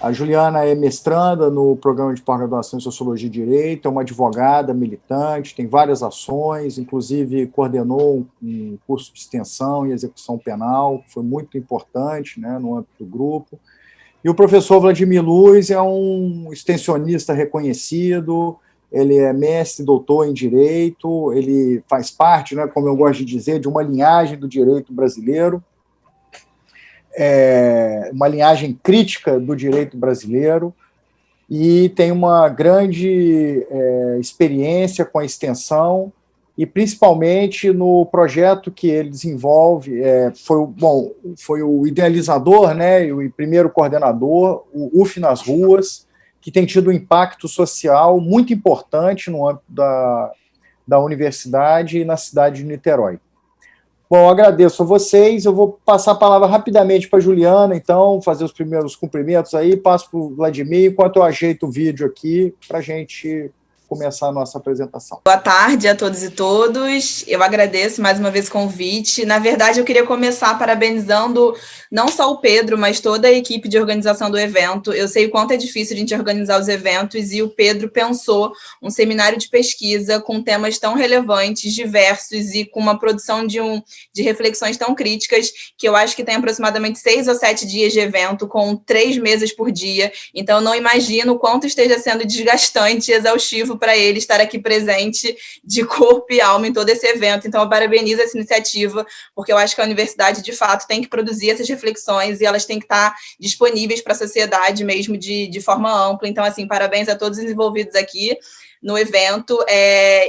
A Juliana é mestranda no programa de pós-graduação em Sociologia e Direito, é uma advogada militante, tem várias ações, inclusive coordenou um curso de extensão e execução penal, que foi muito importante, né, no âmbito do grupo. E o professor Vladimir Luz é um extensionista reconhecido, ele é mestre e doutor em Direito, ele faz parte, né, como eu gosto de dizer, de uma linhagem do direito brasileiro, uma linhagem crítica do direito brasileiro, e tem uma grande experiência com a extensão, e principalmente no projeto que ele desenvolve, foi o idealizador, né, e o primeiro coordenador, o UF nas Ruas, que tem tido um impacto social muito importante no âmbito da universidade e na cidade de Niterói. Bom, agradeço a vocês, eu vou passar a palavra rapidamente para a Juliana, então, fazer os primeiros cumprimentos aí, passo para o Vladimir, enquanto eu ajeito o vídeo aqui para a gente começar a nossa apresentação. Boa tarde a todos e todos, eu agradeço mais uma vez o convite. Na verdade, eu queria começar parabenizando não só o Pedro, mas toda a equipe de organização do evento. Eu sei o quanto é difícil a gente organizar os eventos, e o Pedro pensou um seminário de pesquisa com temas tão relevantes, diversos, e com uma produção de reflexões tão críticas, que eu acho que tem aproximadamente 6 ou 7 dias de evento, com 3 mesas por dia. Então, eu não imagino o quanto esteja sendo desgastante e exaustivo para ele estar aqui presente de corpo e alma em todo esse evento. Então, eu parabenizo essa iniciativa, porque eu acho que a universidade, de fato, tem que produzir essas reflexões, e elas têm que estar disponíveis para a sociedade mesmo de forma ampla. Então, assim, parabéns a todos os envolvidos aqui no evento.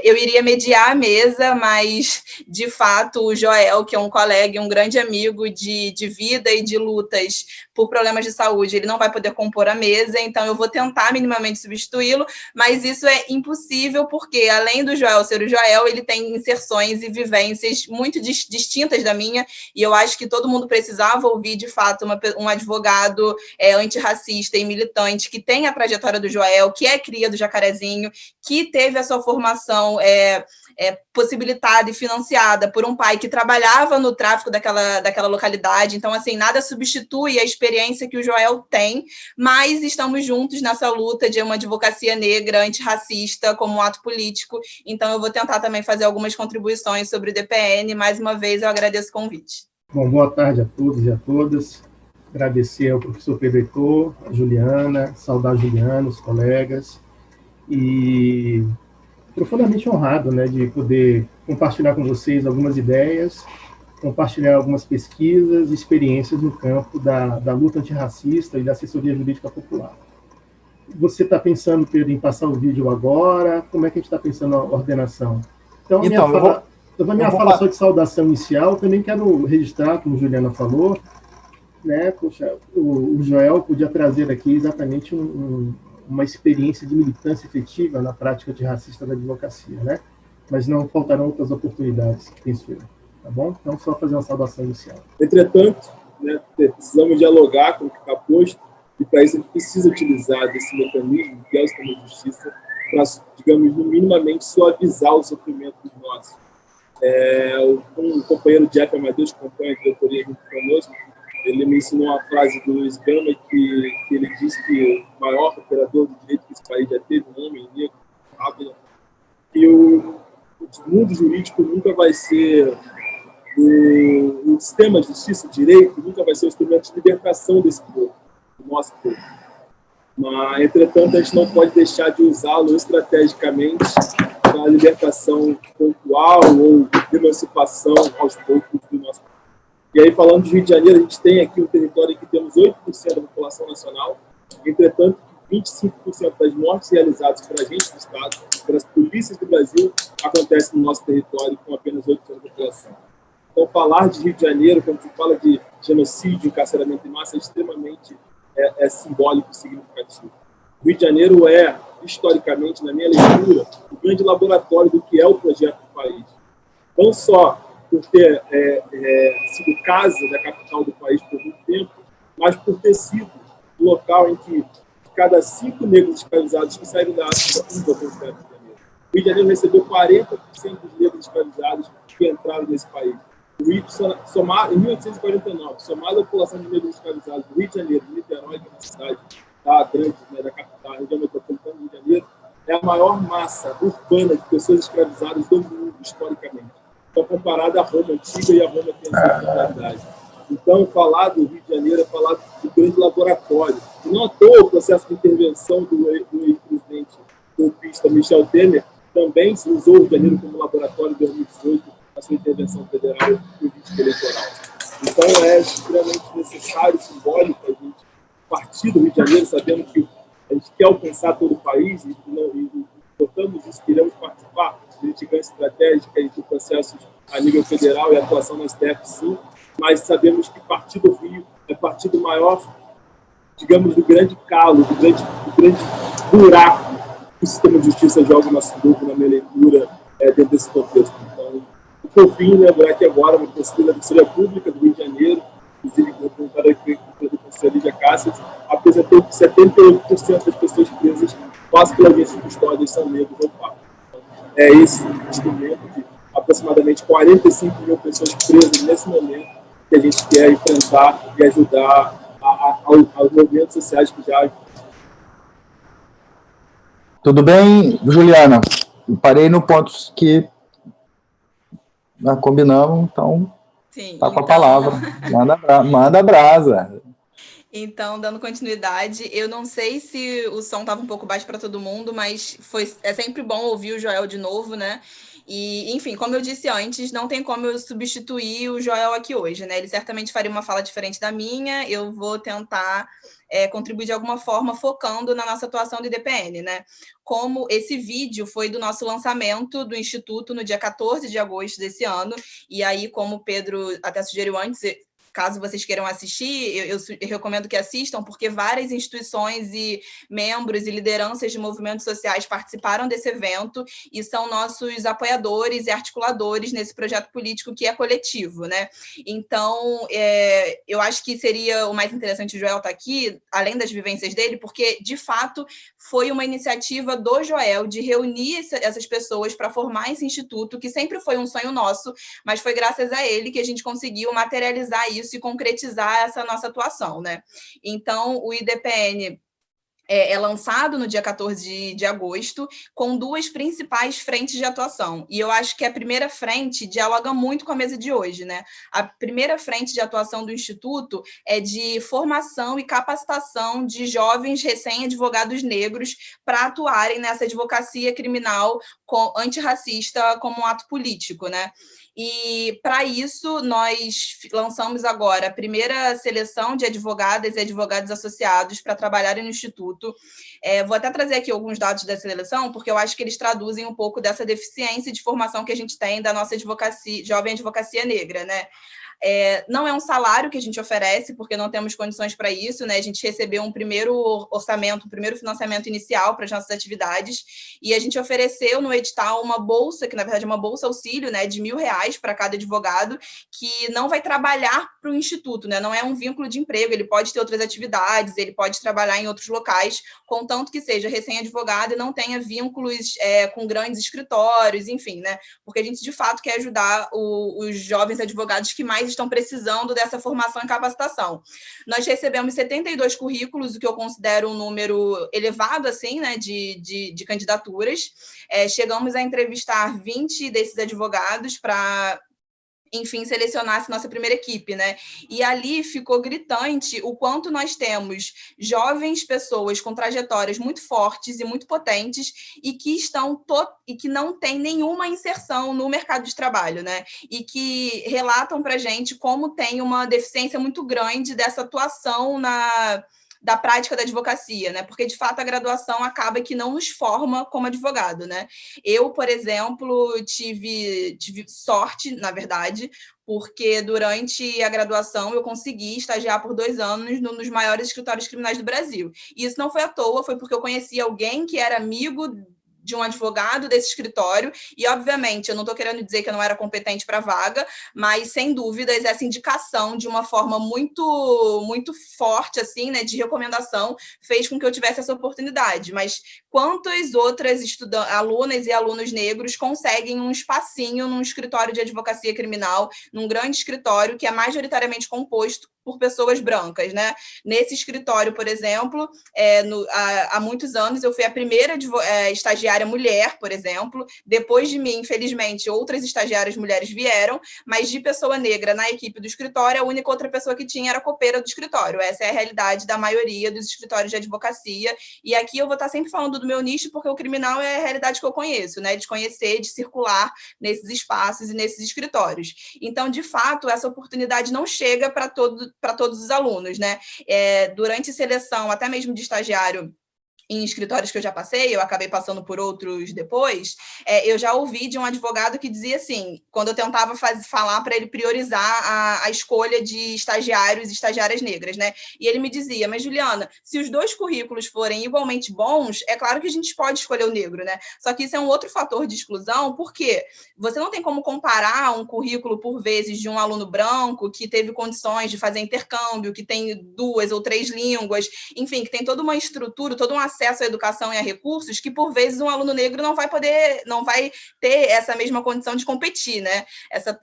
Eu iria mediar a mesa, mas, de fato, o Joel, que é um colega e um grande amigo de vida e de lutas por problemas de saúde, ele não vai poder compor a mesa, então eu vou tentar minimamente substituí-lo, mas isso é impossível, porque, além do Joel ser o Joel, ele tem inserções e vivências muito distintas da minha, e eu acho que todo mundo precisava ouvir, de fato, um advogado antirracista e militante, que tem a trajetória do Joel, que é cria do Jacarezinho, que teve a sua formação possibilitada e financiada por um pai que trabalhava no tráfico daquela localidade. Então, assim, nada substitui a experiência que o Joel tem, mas estamos juntos nessa luta de uma advocacia negra, antirracista, como um ato político. Então, eu vou tentar também fazer algumas contribuições sobre o DPN. Mais uma vez, eu agradeço o convite. Bom, boa tarde a todos e a todas. Agradecer ao professor Pedro Heitor, a Juliana, saudar a Juliana, os colegas, e profundamente honrado, né, de poder compartilhar com vocês algumas ideias, compartilhar algumas pesquisas e experiências no campo da luta antirracista e da assessoria jurídica popular. Você está pensando, Pedro, em passar o vídeo agora? Como é que a gente está pensando a ordenação? Então, minha fala só de saudação inicial, também quero registrar, como a Juliana falou, né, poxa, o Joel podia trazer aqui exatamente uma experiência de militância efetiva na prática antirracista da advocacia, né? Mas não faltarão outras oportunidades, penso eu, tá bom? Então, só fazer uma saudação inicial. Entretanto, né, precisamos dialogar com o que está posto, e para isso a gente precisa utilizar desse mecanismo, que é o sistema de justiça, para, digamos, minimamente suavizar o sofrimento dos nossos. Um companheiro Jeff Amadeus, que acompanha a diretoria junto conosco, ele me ensinou uma frase do Luiz Gama, que ele diz que o maior operador do direito que esse país já teve, um homem negro, que o mundo jurídico nunca vai ser o sistema de justiça, direito, nunca vai ser o instrumento de libertação desse povo, do nosso povo. Mas, entretanto, a gente não pode deixar de usá-lo estrategicamente para a libertação pontual ou emancipação aos poucos do nosso povo. E aí, falando de Rio de Janeiro, a gente tem aqui um território em que temos 8% da população nacional, entretanto, 25% das mortes realizadas por agentes do Estado, pelas polícias do Brasil, acontece no nosso território com apenas 8% da população. Então, falar de Rio de Janeiro, quando se fala de genocídio, encarceramento em massa, é extremamente simbólico e significativo. O Rio de Janeiro é, historicamente, na minha leitura, o grande laboratório do que é o projeto do país. Não só por ter sido casa da capital do país por muito tempo, mas por ter sido o local em que cada 5 negros escravizados que saíram da África, um voltou para o Rio de Janeiro. O Rio de Janeiro recebeu 40% dos negros escravizados que entraram nesse país. O Rio, em 1849, somado à população de negros escravizados do Rio de Janeiro, de Niterói, que é uma cidade da capital, região metropolitana do Rio de Janeiro, é a maior massa urbana de pessoas escravizadas do mundo, historicamente. Então, comparada à Roma antiga e à Roma que tem essa similaridade. Então, falar do Rio de Janeiro é falar do grande laboratório. E não à toa o processo de intervenção do ex-presidente golpista Michel Temer também se usou o Rio de Janeiro como laboratório em 2018 na sua intervenção federal política eleitoral. Então, é extremamente necessário, simbólico, a gente partir do Rio de Janeiro, sabendo que a gente quer alcançar todo o país e portamos isso, queremos participar de litigância estratégica e de processos a nível federal e atuação na STF, sim, mas sabemos que partir do Rio é partir do maior, digamos, do grande calo, do grande buraco que o sistema de justiça joga no nosso grupo, na minha leitura, dentro desse contexto. Então, por fim, lembrar que agora uma pesquisa da Defensoria Pública do Rio de Janeiro, inclusive comentada aqui pelo professor Lídia Cáceres, apresentou que 78% das pessoas presas passam pela agência de custódia são negros ou pardos. Então, é esse instrumento de aproximadamente 45 mil pessoas presas nesse momento que a gente quer enfrentar e ajudar aos movimentos sociais que já... Tudo bem, Juliana? Eu parei no ponto que nós combinamos, então está com a palavra. Manda brasa. Então, dando continuidade, eu não sei se o som estava um pouco baixo para todo mundo, mas é sempre bom ouvir o Joel de novo, né? E, enfim, como eu disse antes, não tem como eu substituir o Joel aqui hoje, né? Ele certamente faria uma fala diferente da minha, eu vou tentar contribuir de alguma forma, focando na nossa atuação do IDPN, né? Como esse vídeo foi do nosso lançamento do Instituto no dia 14 de agosto desse ano, e aí, como o Pedro até sugeriu antes, caso vocês queiram assistir, eu recomendo que assistam, porque várias instituições e membros e lideranças de movimentos sociais participaram desse evento e são nossos apoiadores e articuladores nesse projeto político que é coletivo, né? Então, eu acho que seria o mais interessante o Joel estar aqui, além das vivências dele, porque, de fato, foi uma iniciativa do Joel de reunir essas pessoas para formar esse instituto, que sempre foi um sonho nosso, mas foi graças a ele que a gente conseguiu materializar isso e concretizar essa nossa atuação, né? Então, o IDPN é lançado no dia 14 de agosto, com duas principais frentes de atuação. E eu acho que a primeira frente dialoga muito com a mesa de hoje, né? A primeira frente de atuação do Instituto é de formação e capacitação de jovens recém-advogados negros para atuarem nessa advocacia criminal antirracista como um ato político, né? E, para isso, nós lançamos agora a primeira seleção de advogadas e advogados associados para trabalharem no Instituto. Vou até trazer aqui alguns dados dessa seleção, porque eu acho que eles traduzem um pouco dessa deficiência de formação que a gente tem da nossa jovem advocacia negra, né? Não é um salário que a gente oferece, porque não temos condições para isso, né? A gente recebeu um primeiro orçamento, um primeiro financiamento inicial para as nossas atividades, e a gente ofereceu no edital uma bolsa, que na verdade é uma bolsa auxílio, né, de R$1.000 para cada advogado, que não vai trabalhar para o Instituto, né? Não é um vínculo de emprego, ele pode ter outras atividades, ele pode trabalhar em outros locais, contanto que seja recém-advogado e não tenha vínculos com grandes escritórios, enfim, né? Porque a gente, de fato, quer ajudar os jovens advogados que mais estão precisando dessa formação e capacitação. Nós recebemos 72 currículos, o que eu considero um número elevado, assim, né, de candidaturas. Chegamos a entrevistar 20 desses advogados para, enfim, selecionasse nossa primeira equipe, né? E ali ficou gritante o quanto nós temos jovens pessoas com trajetórias muito fortes e muito potentes e que e que não têm nenhuma inserção no mercado de trabalho, né? E que relatam para a gente como tem uma deficiência muito grande dessa atuação da prática da advocacia, né? Porque, de fato, a graduação acaba que não nos forma como advogado, né? Eu, por exemplo, tive sorte, na verdade, porque durante a graduação eu consegui estagiar por 2 anos nos maiores escritórios criminais do Brasil. E isso não foi à toa, foi porque eu conheci alguém que era amigo de um advogado desse escritório, e, obviamente, eu não estou querendo dizer que eu não era competente para a vaga, mas, sem dúvidas, essa indicação, de uma forma muito, muito forte, assim, né, de recomendação, fez com que eu tivesse essa oportunidade. Mas quantas outras alunas e alunos negros conseguem um espacinho num escritório de advocacia criminal, num grande escritório que é majoritariamente composto por pessoas brancas, né? Nesse escritório, por exemplo, há muitos anos eu fui a primeira estagiária mulher, por exemplo. Depois de mim, infelizmente, outras estagiárias mulheres vieram, mas de pessoa negra na equipe do escritório, a única outra pessoa que tinha era a copeira do escritório. Essa é a realidade da maioria dos escritórios de advocacia. E aqui eu vou estar sempre falando do meu nicho, porque o criminal é a realidade que eu conheço, né? De conhecer, de circular nesses espaços e nesses escritórios. Então, de fato, essa oportunidade não chega para todos os alunos, né? Durante seleção, até mesmo de estagiário, em escritórios que eu já passei, eu acabei passando por outros depois, eu já ouvi de um advogado que dizia assim, quando eu tentava falar para ele priorizar a escolha de estagiários e estagiárias negras, né? E ele me dizia, mas Juliana, se os dois currículos forem igualmente bons, é claro que a gente pode escolher o negro, né? Só que isso é um outro fator de exclusão, porque você não tem como comparar um currículo, por vezes, de um aluno branco que teve condições de fazer intercâmbio, que tem 2 ou 3 línguas, enfim, que tem toda uma estrutura, todo um acesso à educação e a recursos que, por vezes, um aluno negro não vai ter essa mesma condição de competir, né? Essa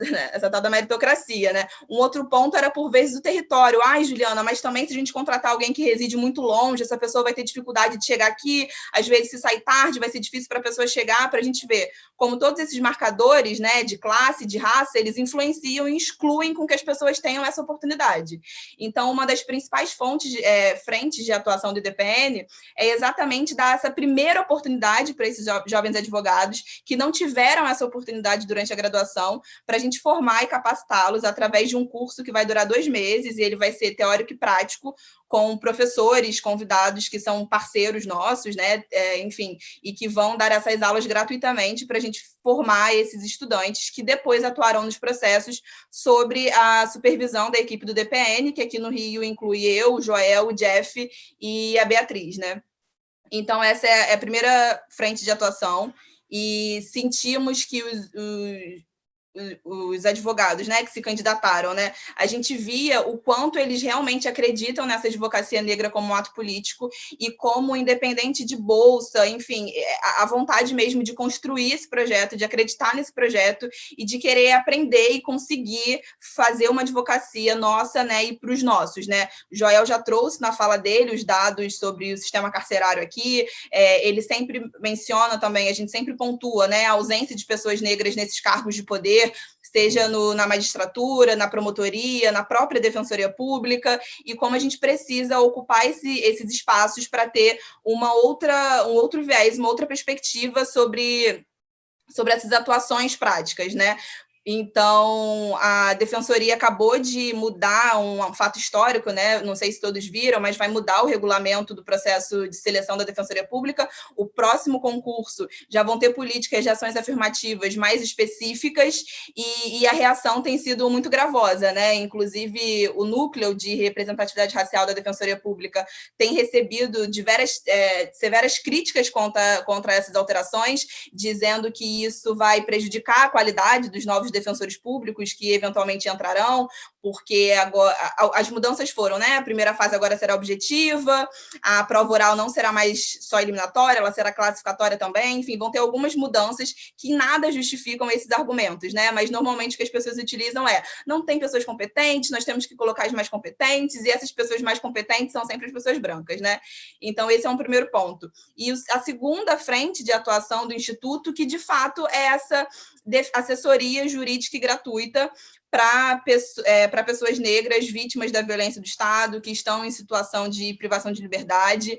tal da meritocracia, né? Um outro ponto era, por vezes, o território. Ai, Juliana, mas também se a gente contratar alguém que reside muito longe, essa pessoa vai ter dificuldade de chegar aqui, às vezes, se sair tarde, vai ser difícil para a pessoa chegar, para a gente ver como todos esses marcadores, né, de classe, de raça, eles influenciam e excluem com que as pessoas tenham essa oportunidade. Então, uma das principais frentes de atuação do IDPN é exatamente dar essa primeira oportunidade para esses jovens advogados que não tiveram essa oportunidade durante a graduação, para a gente formar e capacitá-los através de um curso que vai durar 2 meses, e ele vai ser teórico e prático, com professores convidados que são parceiros nossos, né? Enfim, e que vão dar essas aulas gratuitamente para a gente formar esses estudantes que depois atuarão nos processos sobre a supervisão da equipe do DPN, que aqui no Rio inclui eu, o Joel, o Jeff e a Beatriz, né? Então, essa é a primeira frente de atuação, e sentimos que os advogados, né, que se candidataram, né, a gente via o quanto eles realmente acreditam nessa advocacia negra como um ato político e como independente de bolsa, enfim, a vontade mesmo de construir esse projeto, de acreditar nesse projeto e de querer aprender e conseguir fazer uma advocacia nossa, né, e para os nossos, né. O Joel já trouxe na fala dele os dados sobre o sistema carcerário aqui, ele sempre menciona também, a gente sempre pontua, né, a ausência de pessoas negras nesses cargos de poder, seja na magistratura, na promotoria, na própria defensoria pública, e como a gente precisa ocupar esses espaços para ter um outro viés, uma outra perspectiva sobre essas atuações práticas, né? Então, a Defensoria acabou de mudar um fato histórico, né? Não sei se todos viram, mas vai mudar o regulamento do processo de seleção da Defensoria Pública. O próximo concurso já vão ter políticas de ações afirmativas mais específicas, e a reação tem sido muito gravosa, né? Inclusive, o núcleo de representatividade racial da Defensoria Pública tem recebido severas críticas contra essas alterações, dizendo que isso vai prejudicar a qualidade dos novos defensores públicos que eventualmente entrarão, porque agora as mudanças foram, né? A primeira fase agora será objetiva, a prova oral não será mais só eliminatória, ela será classificatória também, enfim, vão ter algumas mudanças que nada justificam esses argumentos, né? Mas normalmente o que as pessoas utilizam não tem pessoas competentes, nós temos que colocar as mais competentes, e essas pessoas mais competentes são sempre as pessoas brancas, né? Então, esse é um primeiro ponto. E a segunda frente de atuação do Instituto, que de fato é essa assessoria jurídica e gratuita para pessoas negras vítimas da violência do Estado, que estão em situação de privação de liberdade.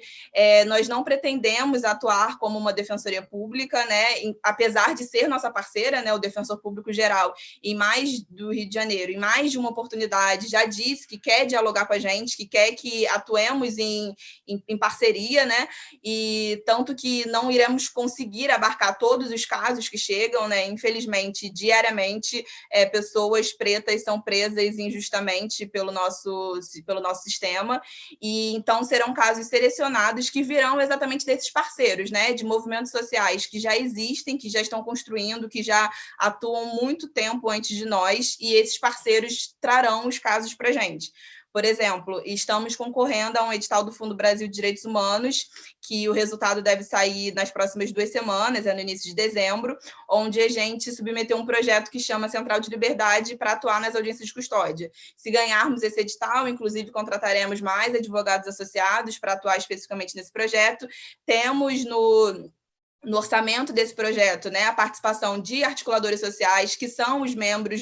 Nós não pretendemos atuar como uma defensoria pública, né? Apesar de ser nossa parceira, né? O Defensor Público Geral, em mais do Rio de Janeiro, em mais de uma oportunidade, já disse que quer dialogar com a gente, que quer que atuemos em parceria, né? E tanto que não iremos conseguir abarcar todos os casos que chegam, né? Infelizmente, diariamente, pessoas pretas são presas injustamente pelo nosso sistema, e então serão casos selecionados que virão exatamente desses parceiros, né, de movimentos sociais que já existem, que já estão construindo, que já atuam muito tempo antes de nós, e esses parceiros trarão os casos para a gente. Por exemplo, estamos concorrendo a um edital do Fundo Brasil de Direitos Humanos, que o resultado deve sair nas próximas 2 semanas, no início de dezembro, onde a gente submeteu um projeto que chama Central de Liberdade para atuar nas audiências de custódia. Se ganharmos esse edital, inclusive contrataremos mais advogados associados para atuar especificamente nesse projeto. Temos no orçamento desse projeto, né, a participação de articuladores sociais, que são os membros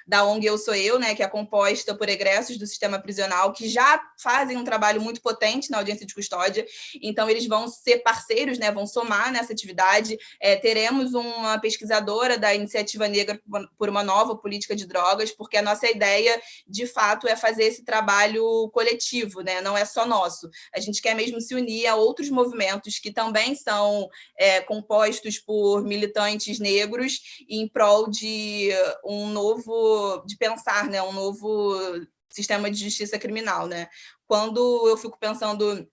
da ONG Eu Sou Eu, né, que é composta por egressos do sistema prisional, que já fazem um trabalho muito potente na audiência de custódia, então eles vão ser parceiros, né, vão somar nessa atividade. Teremos uma pesquisadora da Iniciativa Negra por uma Nova Política de Drogas, porque a nossa ideia, de fato, é fazer esse trabalho coletivo, né, não é só nosso. A gente quer mesmo se unir a outros movimentos que também são compostos por militantes negros em prol de pensar, né, um novo sistema de justiça criminal, né? Quando eu fico pensando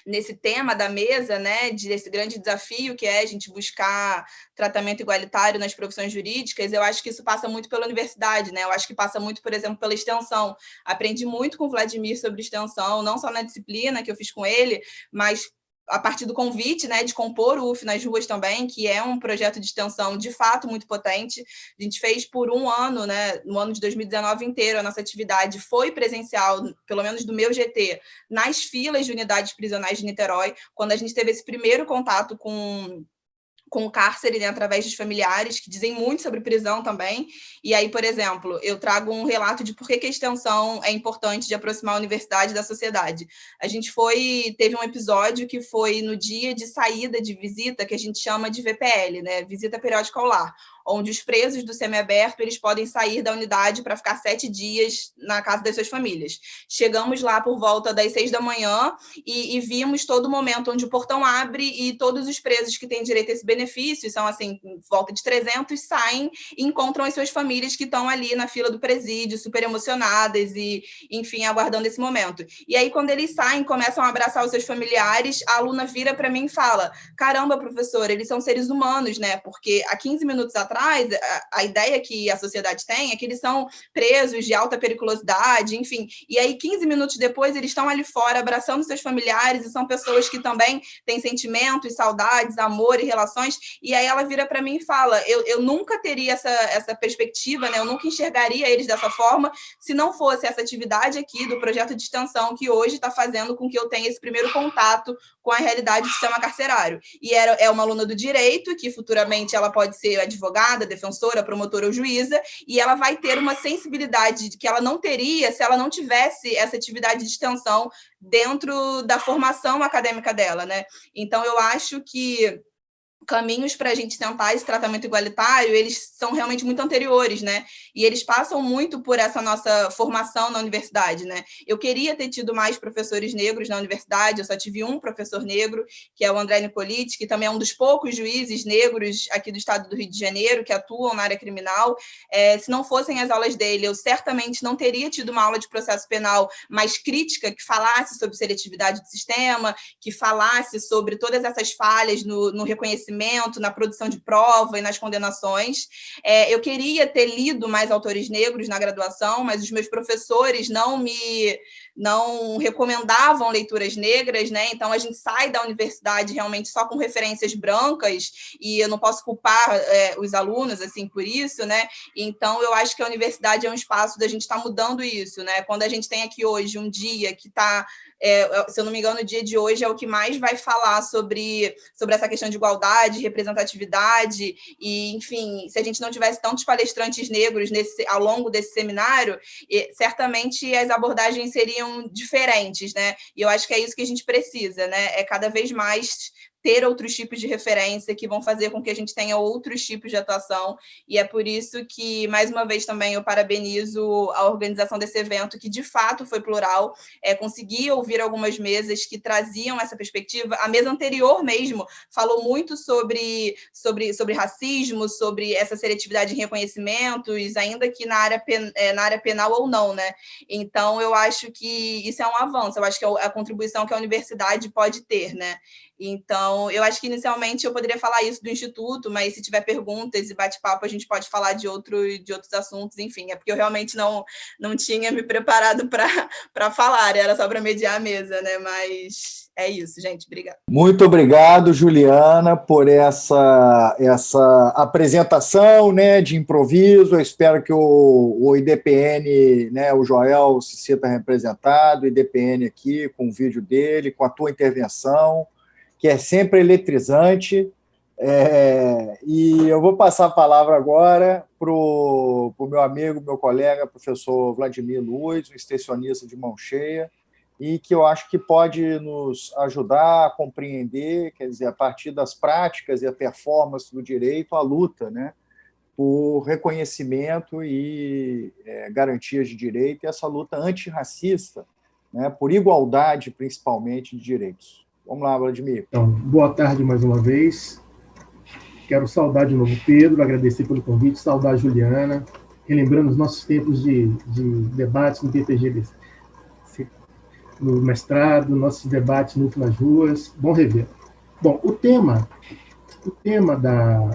nesse tema da mesa, né, desse grande desafio que é a gente buscar tratamento igualitário nas profissões jurídicas, eu acho que isso passa muito pela universidade, né? Eu acho que passa muito, por exemplo, pela extensão. Aprendi muito com o Vladimir sobre extensão, não só na disciplina que eu fiz com ele, mas a partir do convite, né, de compor o UF nas ruas também, que é um projeto de extensão de fato muito potente. A gente fez por um ano, né, no ano de 2019 inteiro, a nossa atividade foi presencial, pelo menos do meu GT, nas filas de unidades prisionais de Niterói, quando a gente teve esse primeiro contato com o cárcere, né, através dos familiares, que dizem muito sobre prisão também. E aí, por exemplo, eu trago um relato de por que a extensão é importante de aproximar a universidade da sociedade. A gente teve um episódio que foi no dia de saída de visita, que a gente chama de VPL, né, Visita Periódica ao Lar, onde os presos do semiaberto eles podem sair da unidade para ficar 7 dias na casa das suas famílias. Chegamos lá por volta das 6 da manhã e vimos todo o momento onde o portão abre e todos os presos que têm direito a esse benefício, são assim, volta de 300, saem e encontram as suas famílias que estão ali na fila do presídio, super emocionadas e, enfim, aguardando esse momento. E aí, quando eles saem, começam a abraçar os seus familiares, a aluna vira para mim e fala: caramba, professor, eles são seres humanos, né? Porque há 15 minutos atrás, a ideia que a sociedade tem é que eles são presos de alta periculosidade, enfim. E aí, 15 minutos depois, eles estão ali fora abraçando seus familiares e são pessoas que também têm sentimentos, saudades, amor e relações. E aí ela vira para mim e fala: eu nunca teria essa perspectiva, né? Eu nunca enxergaria eles dessa forma se não fosse essa atividade aqui do projeto de extensão que hoje está fazendo com que eu tenha esse primeiro contato com a realidade do sistema carcerário. E é uma aluna do direito, que futuramente ela pode ser advogada, defensora, promotora ou juíza, e ela vai ter uma sensibilidade que ela não teria se ela não tivesse essa atividade de extensão dentro da formação acadêmica dela, né? Então, eu acho que caminhos para a gente tentar esse tratamento igualitário, eles são realmente muito anteriores, né? E eles passam muito por essa nossa formação na universidade, né? Eu queria ter tido mais professores negros na universidade, eu só tive um professor negro, que é o André Nicoliti, que também é um dos poucos juízes negros aqui do estado do Rio de Janeiro, que atuam na área criminal. Se não fossem as aulas dele, eu certamente não teria tido uma aula de processo penal mais crítica, que falasse sobre seletividade do sistema, que falasse sobre todas essas falhas no reconhecimento, na produção de prova e nas condenações. Eu queria ter lido mais autores negros na graduação, mas os meus professores não recomendavam leituras negras, né? Então a gente sai da universidade realmente só com referências brancas, e eu não posso culpar os alunos assim por isso, né? Então eu acho que a universidade é um espaço da gente estar mudando isso, né? Quando a gente tem aqui hoje um dia que está, se eu não me engano, o dia de hoje é o que mais vai falar sobre essa questão de igualdade, representatividade, e, enfim, se a gente não tivesse tantos palestrantes negros ao longo desse seminário, certamente as abordagens seriam diferentes, né? E eu acho que é isso que a gente precisa, né? É cada vez mais ter outros tipos de referência que vão fazer com que a gente tenha outros tipos de atuação, e é por isso que, mais uma vez, também eu parabenizo a organização desse evento, que de fato foi plural, consegui ouvir algumas mesas que traziam essa perspectiva. A mesa anterior mesmo falou muito sobre racismo, sobre essa seletividade em reconhecimentos, ainda que na área penal ou não, né? Então, eu acho que isso é um avanço, eu acho que é a contribuição que a universidade pode ter, né? Então, Então, eu acho que inicialmente eu poderia falar isso do Instituto, mas se tiver perguntas e bate-papo, a gente pode falar de outros assuntos, enfim. É porque eu realmente não tinha me preparado para falar, era só para mediar a mesa, né? Mas é isso, gente. Obrigada. Muito obrigado, Juliana, por essa apresentação, né, de improviso. Eu espero que o IDPN, né, o Joel se sinta representado, o IDPN aqui, com o vídeo dele, com a tua intervenção, que é sempre eletrizante. E eu vou passar a palavra agora para o meu amigo, meu colega, professor Vladimir Luz, um extensionista de mão cheia, e que eu acho que pode nos ajudar a compreender, quer dizer, a partir das práticas e a performance do direito, a luta, né, por reconhecimento e garantias de direito, e essa luta antirracista, né, por igualdade, principalmente, de direitos. Vamos lá, Vladimir. Então, boa tarde mais uma vez. Quero saudar de novo o Pedro, agradecer pelo convite, saudar a Juliana, relembrando os nossos tempos de debates no PPG, no mestrado, nossos debates no nas ruas. Bom rever. Bom, o tema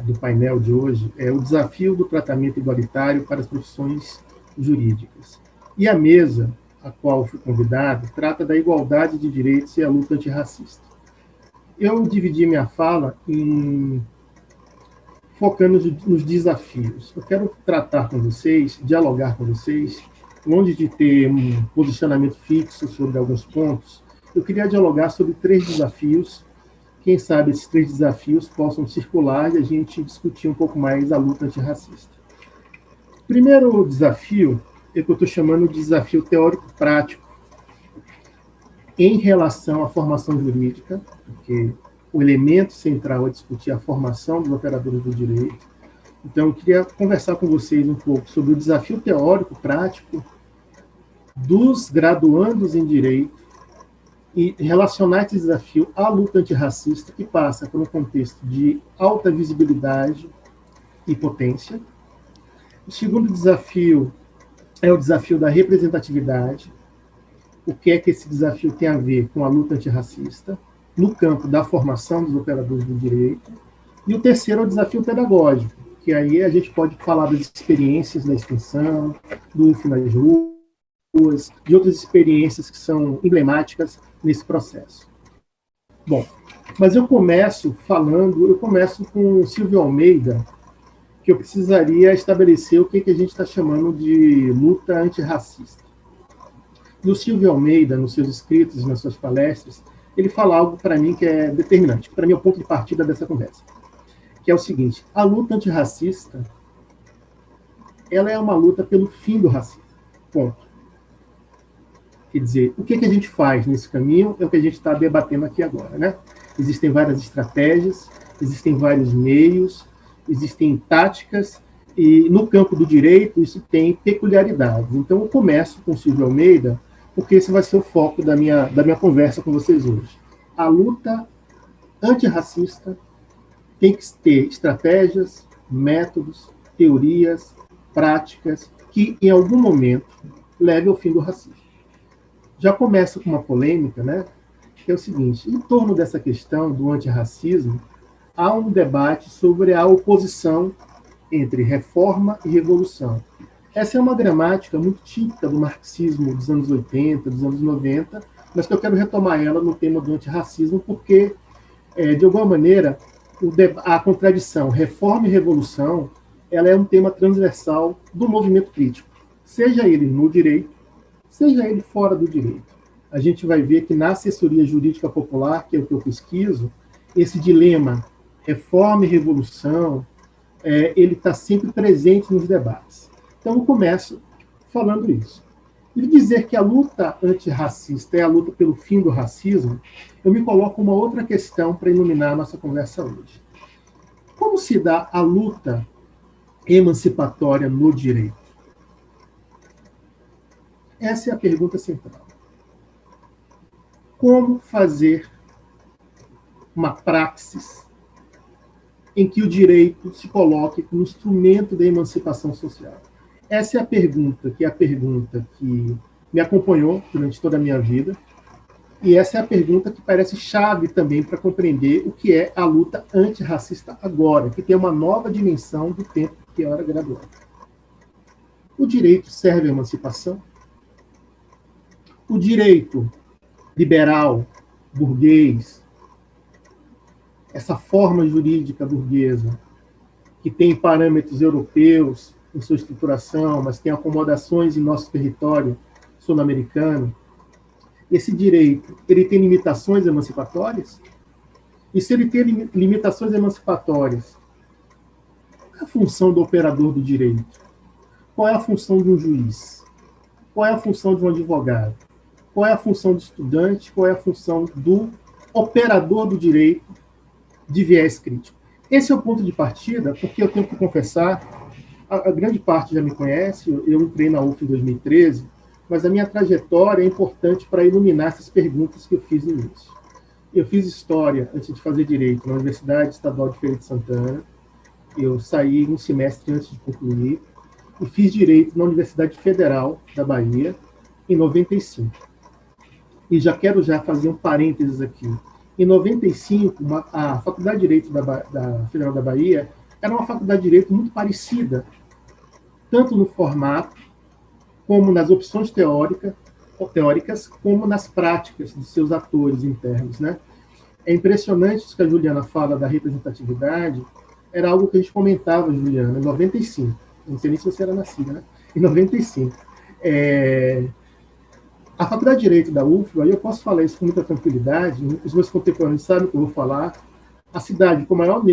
do painel de hoje é o desafio do tratamento igualitário para as profissões jurídicas. E a mesa a qual fui convidado trata da igualdade de direitos e a luta antirracista. Eu dividi minha fala focando nos desafios. Eu quero tratar com vocês, dialogar com vocês, longe de ter um posicionamento fixo sobre alguns pontos, eu queria dialogar sobre 3 desafios. Quem sabe esses 3 desafios possam circular e a gente discutir um pouco mais a luta antirracista. O primeiro desafio é o que eu estou chamando de desafio teórico-prático em relação à formação jurídica, porque o elemento central é discutir a formação dos operadores do direito. Então, eu queria conversar com vocês um pouco sobre o desafio teórico-prático dos graduandos em direito e relacionar esse desafio à luta antirracista, que passa por um contexto de alta visibilidade e potência. O segundo desafio é o desafio da representatividade. O que é que esse desafio tem a ver com a luta antirracista no campo da formação dos operadores do direito. E o terceiro é o desafio pedagógico, que aí a gente pode falar das experiências da extensão, do UF nas ruas, de outras experiências que são emblemáticas nesse processo. Bom, mas eu começo com o Silvio Almeida, que eu precisaria estabelecer o que a gente está chamando de luta antirracista. E o Silvio Almeida, nos seus escritos e nas suas palestras, ele fala algo para mim que é determinante, para mim é o ponto de partida dessa conversa, que é o seguinte: a luta antirracista, ela é uma luta pelo fim do racismo, ponto. Quer dizer, o que a gente faz nesse caminho é o que a gente está debatendo aqui agora, né? Existem várias estratégias, existem vários meios, existem táticas, e no campo do direito isso tem peculiaridades. Então eu começo com o Silvio Almeida, porque esse vai ser o foco da minha conversa com vocês hoje. A luta antirracista tem que ter estratégias, métodos, teorias, práticas, que em algum momento levem ao fim do racismo. Já começa com uma polêmica, né? Que é o seguinte: em torno dessa questão do antirracismo, há um debate sobre a oposição entre reforma e revolução. Essa é uma gramática muito típica do marxismo dos anos 80, dos anos 90, mas que eu quero retomar ela no tema do antirracismo, porque, de alguma maneira, a contradição reforma e revolução, ela é um tema transversal do movimento crítico, seja ele no direito, seja ele fora do direito. A gente vai ver que na assessoria jurídica popular, que é o que eu pesquiso, esse dilema reforma e revolução, ele está sempre presente nos debates. Então, eu começo falando isso. E dizer que a luta antirracista é a luta pelo fim do racismo, eu me coloco uma outra questão para iluminar a nossa conversa hoje. Como se dá a luta emancipatória no direito? Essa é a pergunta central. Como fazer uma praxis em que o direito se coloque como instrumento da emancipação social? Essa é a pergunta que me acompanhou durante toda a minha vida. E essa é a pergunta que parece chave também para compreender o que é a luta antirracista agora, que tem uma nova dimensão do tempo que eu era graduado. O direito serve à emancipação? O direito liberal, burguês, essa forma jurídica burguesa, que tem parâmetros europeus em sua estruturação, mas tem acomodações em nosso território sul-americano, esse direito, ele tem limitações emancipatórias? E se ele tem limitações emancipatórias, qual é a função do operador do direito? Qual é a função de um juiz? Qual é a função de um advogado? Qual é a função do estudante? Qual é a função do operador do direito de viés crítico? Esse é o ponto de partida, porque eu tenho que confessar, a grande parte já me conhece, eu entrei na UF em 2013, mas a minha trajetória é importante para iluminar essas perguntas que eu fiz no início. Eu fiz História, antes de fazer Direito, na Universidade Estadual de Feira de Santana. Eu saí um semestre antes de concluir. E fiz Direito na Universidade Federal da Bahia, em 95. E quero fazer um parênteses aqui. Em 95, a Faculdade de Direito da Federal da Bahia era uma faculdade de Direito muito parecida, tanto no formato, como nas opções teóricas, como nas práticas dos seus atores internos, né? É impressionante isso que a Juliana fala da representatividade, era algo que a gente comentava, Juliana, em 95. Não sei nem se você era nascida, né? Em 95. A Faculdade de Direito da UF, aí eu posso falar isso com muita tranquilidade, os meus contemporâneos sabem o que eu vou falar, a cidade com maior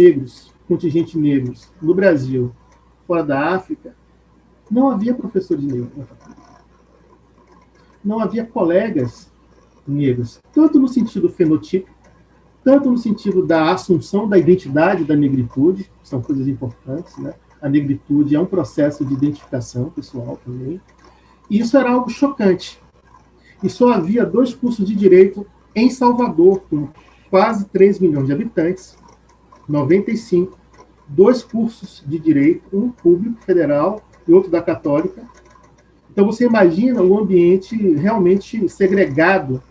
contingente negros no Brasil, fora da África, não havia professores negros na faculdade. Não havia colegas negros, tanto no sentido fenotípico, tanto no sentido da assunção da identidade da negritude, que são coisas importantes, né? A negritude é um processo de identificação pessoal também. E isso era algo chocante. E só havia 2 cursos de Direito em Salvador, com quase 3 milhões de habitantes, 95, 2 cursos de Direito, um público federal e outro da Católica. Então, você imagina o ambiente realmente segregado,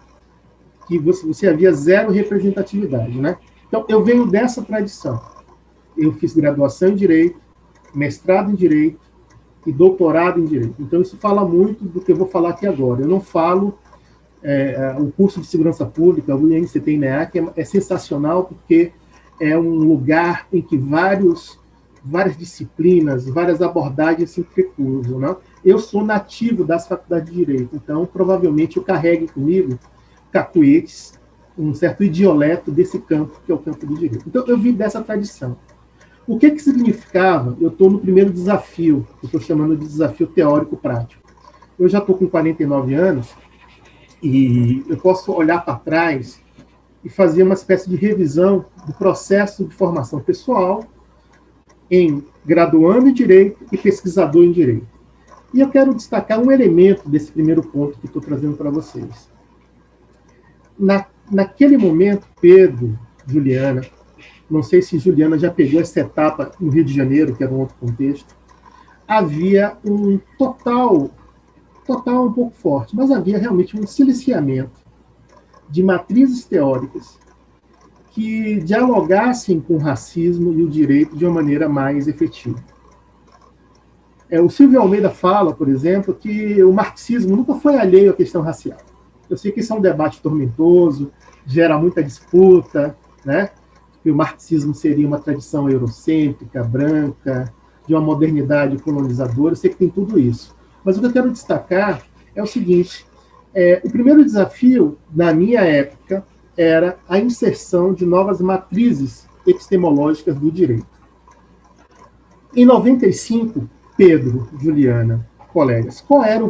que você havia 0 representatividade, né? Então, eu venho dessa tradição. Eu fiz graduação em Direito, mestrado em Direito e doutorado em Direito. Então, isso fala muito do que eu vou falar aqui agora. Eu não falo... o curso de Segurança Pública, o INCT-INEA, que é sensacional, porque é um lugar em que várias disciplinas, várias abordagens se intercruzam, né? Eu sou nativo das faculdades de Direito, então provavelmente eu carrego comigo cacuetes, um certo idioleto desse campo, que é o campo do Direito. Então eu vim dessa tradição. O que significava? Eu estou no primeiro desafio, eu estou chamando de desafio teórico-prático. Eu já estou com 49 anos, e eu posso olhar para trás e fazer uma espécie de revisão do processo de formação pessoal em graduando em Direito e pesquisador em Direito. E eu quero destacar um elemento desse primeiro ponto que estou trazendo para vocês. Naquele momento, Pedro, Juliana, não sei se Juliana já pegou essa etapa no Rio de Janeiro, que era um outro contexto, havia um total um pouco forte, mas havia realmente um silenciamento de matrizes teóricas que dialogassem com o racismo e o direito de uma maneira mais efetiva. O Silvio Almeida fala, por exemplo, que o marxismo nunca foi alheio à questão racial. Eu sei que isso é um debate tormentoso, gera muita disputa, né? Que o marxismo seria uma tradição eurocêntrica, branca, de uma modernidade colonizadora. Eu sei que tem tudo isso. Mas o que eu quero destacar é o seguinte, o primeiro desafio, na minha época, era a inserção de novas matrizes epistemológicas do direito. Em 95, Pedro, Juliana, colegas, qual era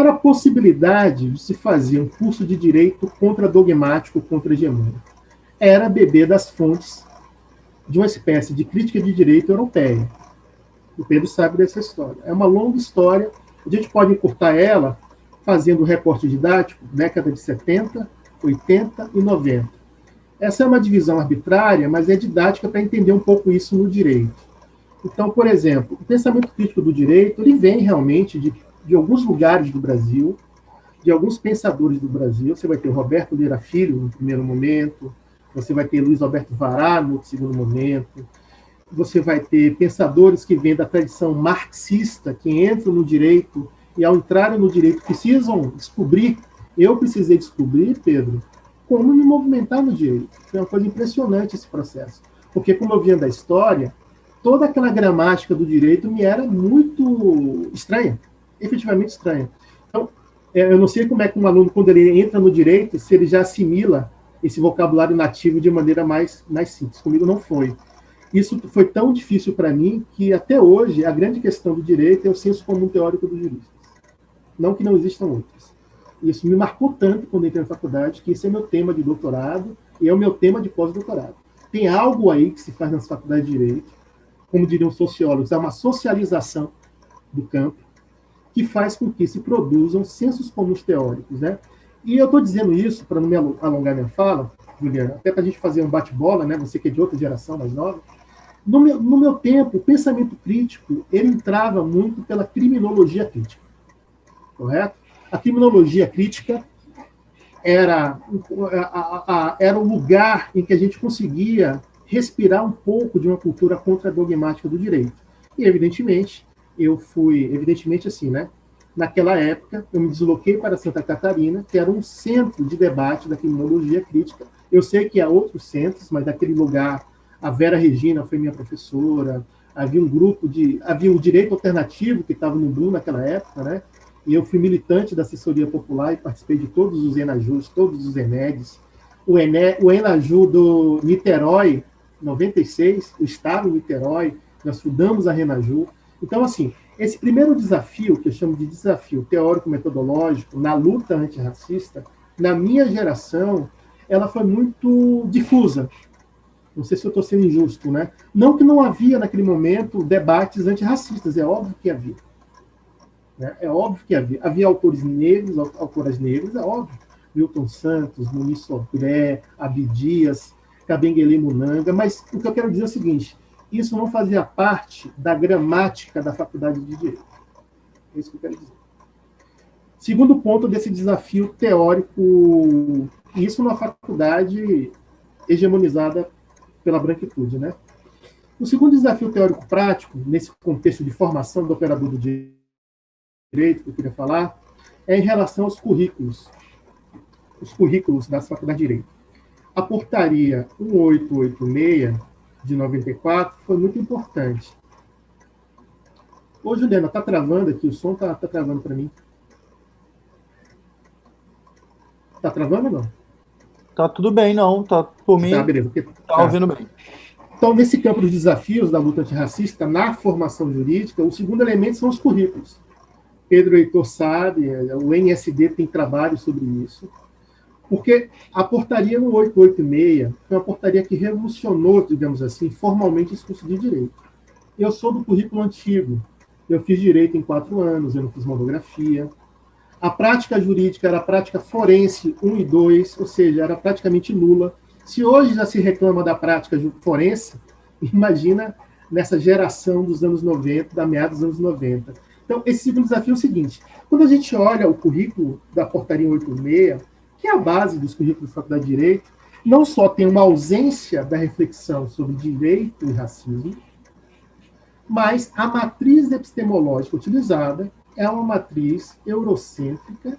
a possibilidade de se fazer um curso de direito contra-dogmático, contra-hegemônico? Era beber das fontes de uma espécie de crítica de direito europeia. O Pedro sabe dessa história. É uma longa história, a gente pode encurtar ela fazendo recorte didático, década de 70, 80 e 90. Essa é uma divisão arbitrária, mas é didática para entender um pouco isso no direito. Então, por exemplo, o pensamento crítico do direito ele vem realmente de alguns lugares do Brasil, de alguns pensadores do Brasil. Você vai ter o Roberto Lira Filho, no primeiro momento, você vai ter Luiz Alberto Vará, no segundo momento, você vai ter pensadores que vêm da tradição marxista, que entram no direito, e ao entrarem no direito precisam descobrir, eu precisei descobrir, Pedro, como me movimentar no direito. É uma coisa impressionante esse processo. Porque, como eu vinha da história, toda aquela gramática do direito me era muito estranha, efetivamente estranha. Então, eu não sei como é que um aluno, quando ele entra no direito, se ele já assimila esse vocabulário nativo de maneira mais simples. Comigo não foi. Isso foi tão difícil para mim que, até hoje, a grande questão do direito é o senso comum teórico dos juristas. Não que não existam outras. Isso me marcou tanto quando entrei na faculdade, que esse é meu tema de doutorado e é o meu tema de pós-doutorado. Tem algo aí que se faz nas faculdades de direito, como diriam sociólogos, é uma socialização do campo, que faz com que se produzam sensos comuns teóricos, né? E eu estou dizendo isso, para não me alongar minha fala, Juliana, até para a gente fazer um bate-bola, né? Você que é de outra geração, mais nova. No meu tempo, o pensamento crítico, ele entrava muito pela criminologia crítica, correto? A criminologia crítica era o lugar em que a gente conseguia respirar um pouco de uma cultura contradogmática do direito. E, evidentemente, assim, né? Naquela época, eu me desloquei para Santa Catarina, que era um centro de debate da criminologia crítica. Eu sei que há outros centros, mas naquele lugar, a Vera Regina foi minha professora, havia o Direito Alternativo, que estava no boom naquela época, né? E eu fui militante da assessoria popular e participei de todos os Enajus, todos os Enedes. O Enaju do Niterói, 96, o Estado de Niterói, nós fundamos a Renaju. Então, assim, esse primeiro desafio, que eu chamo de desafio teórico-metodológico, na luta antirracista, na minha geração, ela foi muito difusa. Não sei se eu estou sendo injusto, né? Não que não havia, naquele momento, debates antirracistas, é óbvio que havia. Né? É óbvio que havia. Havia autores negros, autoras negras, é óbvio. Milton Santos, Muniz Sodré, Abdias, Kabengele Munanga, mas o que eu quero dizer é o seguinte, isso não fazia parte da gramática da faculdade de Direito. É isso que eu quero dizer. Segundo ponto desse desafio teórico, isso numa faculdade hegemonizada pela branquitude, né? O segundo desafio teórico-prático, nesse contexto de formação do operador do direito, que eu queria falar, é em relação aos currículos. Os currículos da faculdade de Direito. A portaria 1886, de 94, foi muito importante. Ô, Juliana, está travando aqui? O som está travando para mim. Está travando ou não? Tá tudo bem, não. Tá, por mim, tá, beleza. Tá ouvindo bem. Então, nesse campo dos desafios da luta antirracista, na formação jurídica, o segundo elemento são os currículos. Pedro Heitor sabe, o NSD tem trabalho sobre isso, porque a portaria no 886 foi uma portaria que revolucionou, digamos assim, formalmente esse curso de Direito. Eu sou do currículo antigo, eu fiz Direito em 4 anos, eu não fiz monografia. A prática jurídica era a prática forense 1 e 2, ou seja, era praticamente nula. Se hoje já se reclama da prática forense, imagina nessa geração dos anos 90, da meados dos anos 90. Então, esse segundo desafio é o seguinte, quando a gente olha o currículo da portaria 86, que é a base dos currículos da Faculdade de Direito, não só tem uma ausência da reflexão sobre direito e racismo, mas a matriz epistemológica utilizada é uma matriz eurocêntrica,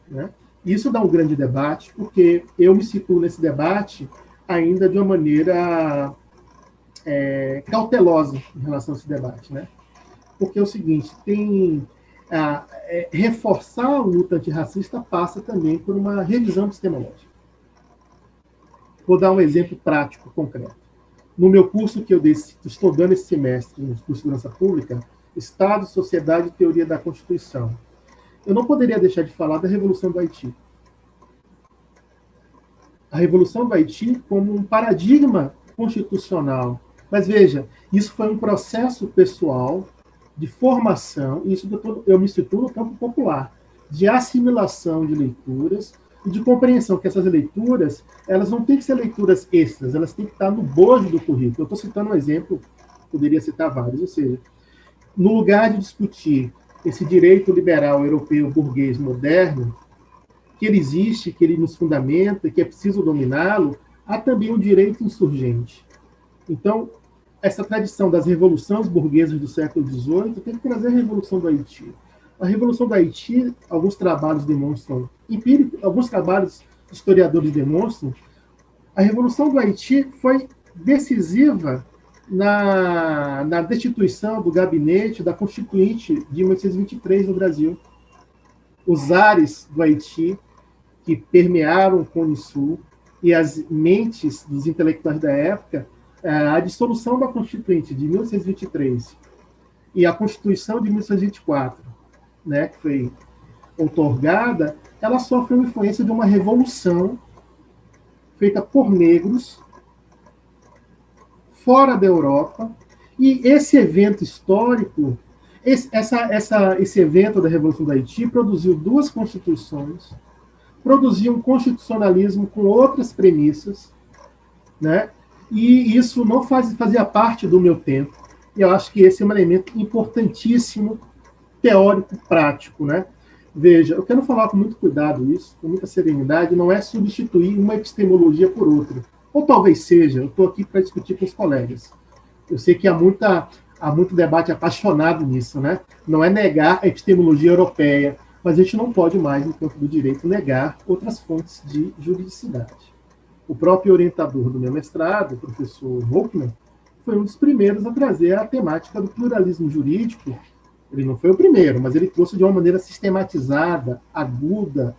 né? Isso dá um grande debate, porque eu me situo nesse debate ainda de uma maneira cautelosa em relação a esse debate, né? Porque é o seguinte, reforçar a luta antirracista passa também por uma revisão epistemológica. Vou dar um exemplo prático, concreto. No meu curso que eu estou dando esse semestre, no curso de Segurança Pública, Estado, Sociedade e Teoria da Constituição, eu não poderia deixar de falar da Revolução do Haiti. A Revolução do Haiti como um paradigma constitucional. Mas veja, isso foi um processo pessoal de formação, e isso eu me situo no campo popular, de assimilação de leituras e de compreensão que essas leituras, elas não têm que ser leituras extras, elas têm que estar no bojo do currículo. Eu estou citando um exemplo, poderia citar vários, ou seja, no lugar de discutir esse direito liberal europeu burguês moderno, que ele existe, que ele nos fundamenta, que é preciso dominá-lo, há também o direito insurgente. Então, essa tradição das revoluções burguesas do século XVIII tem que trazer a Revolução do Haiti. A Revolução do Haiti, alguns trabalhos demonstram, alguns trabalhos historiadores demonstram, a Revolução do Haiti foi decisiva na destituição do gabinete da Constituinte de 1823 no Brasil. Os ares do Haiti, que permearam o Cone Sul, e as mentes dos intelectuais da época, a dissolução da Constituinte de 1823 e a Constituição de 1824, né, que foi outorgada, ela sofre a influência de uma revolução feita por negros fora da Europa, e esse evento histórico, esse evento da Revolução do Haiti produziu duas constituições, produziu um constitucionalismo com outras premissas, né? E isso não fazia parte do meu tempo. E eu acho que esse é um elemento importantíssimo, teórico, prático, né? Veja, eu quero falar com muito cuidado isso, com muita serenidade, não é substituir uma epistemologia por outra. Ou talvez seja, eu estou aqui para discutir com os colegas. Eu sei que há muito debate apaixonado nisso, né? Não é negar a epistemologia europeia, mas a gente não pode mais, no campo do direito, negar outras fontes de juridicidade. O próprio orientador do meu mestrado, o professor Volkmann, foi um dos primeiros a trazer a temática do pluralismo jurídico. Ele não foi o primeiro, mas ele trouxe de uma maneira sistematizada, aguda,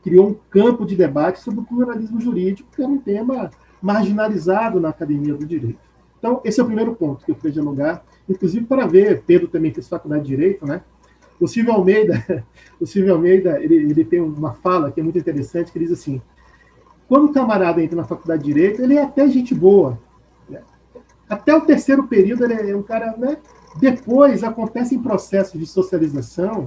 criou um campo de debate sobre o pluralismo jurídico, que era um tema marginalizado na academia do direito. Então, esse é o primeiro ponto que eu queria dialogar, inclusive para ver, Pedro também fez faculdade de Direito, né? O Silvio Almeida, ele tem uma fala que é muito interessante, que diz assim, quando o camarada entra na faculdade de Direito, ele é até gente boa, né? Até o terceiro período ele é um cara, né? Depois acontecem processos de socialização,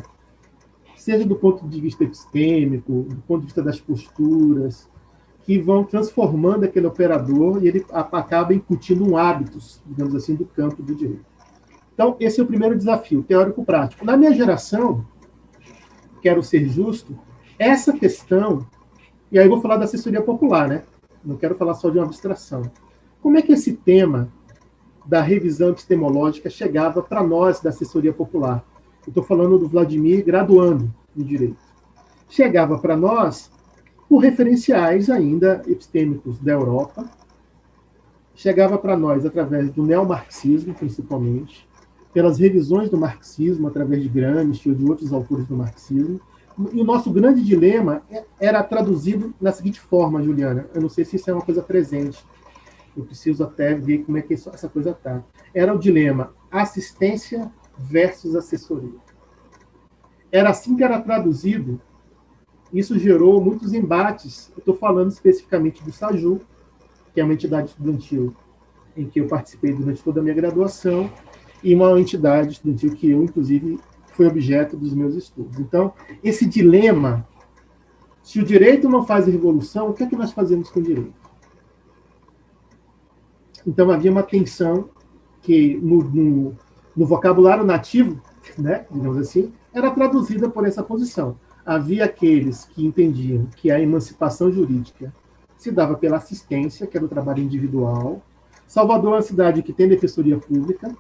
seja do ponto de vista epistêmico, do ponto de vista das posturas, que vão transformando aquele operador e ele acaba incutindo hábitos, digamos assim, do campo do direito. Então, esse é o primeiro desafio, teórico-prático. Na minha geração, quero ser justo, essa questão, e aí eu vou falar da assessoria popular, né? Não quero falar só de uma abstração. Como é que esse tema da revisão epistemológica chegava para nós da assessoria popular? Eu estou falando do Vladimir, graduando em Direito. Chegava para nós por referenciais ainda epistêmicos da Europa, chegava para nós através do neomarxismo, principalmente, pelas revisões do marxismo, através de Gramsci ou de outros autores do marxismo. E o nosso grande dilema era traduzido na seguinte forma, Juliana, eu não sei se isso é uma coisa presente, eu preciso até ver como é que essa coisa está. Era o dilema assistência versus assessoria. Era assim que era traduzido. Isso gerou muitos embates. Eu estou falando especificamente do SAJU, que é uma entidade estudantil em que eu participei durante toda a minha graduação, e uma entidade estudantil que eu, inclusive, foi objeto dos meus estudos. Então, esse dilema, se o direito não faz a revolução, o que é que nós fazemos com o direito? Então, havia uma tensão que, no vocabulário nativo, né, digamos assim, era traduzida por essa posição. Havia aqueles que entendiam que a emancipação jurídica se dava pela assistência, que era o trabalho individual. Salvador é uma cidade que tem defensoria pública,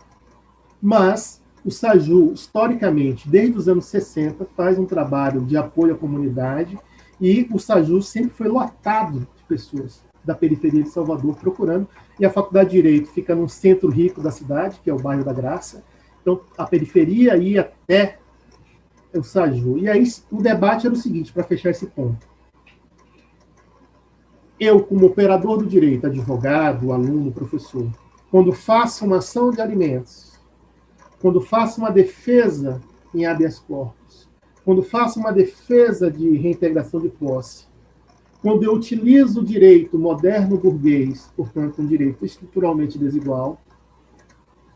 mas o SAJU, historicamente, desde os anos 60, faz um trabalho de apoio à comunidade, e o SAJU sempre foi lotado de pessoas da periferia de Salvador procurando, e a Faculdade de Direito fica num centro rico da cidade, que é o bairro da Graça. Então, a periferia ia até o SAJU. E aí, o debate era o seguinte, para fechar esse ponto. Eu, como operador do direito, advogado, aluno, professor, quando faço uma ação de alimentos, quando faço uma defesa em habeas corpus, quando faço uma defesa de reintegração de posse, quando eu utilizo o direito moderno burguês, portanto, um direito estruturalmente desigual,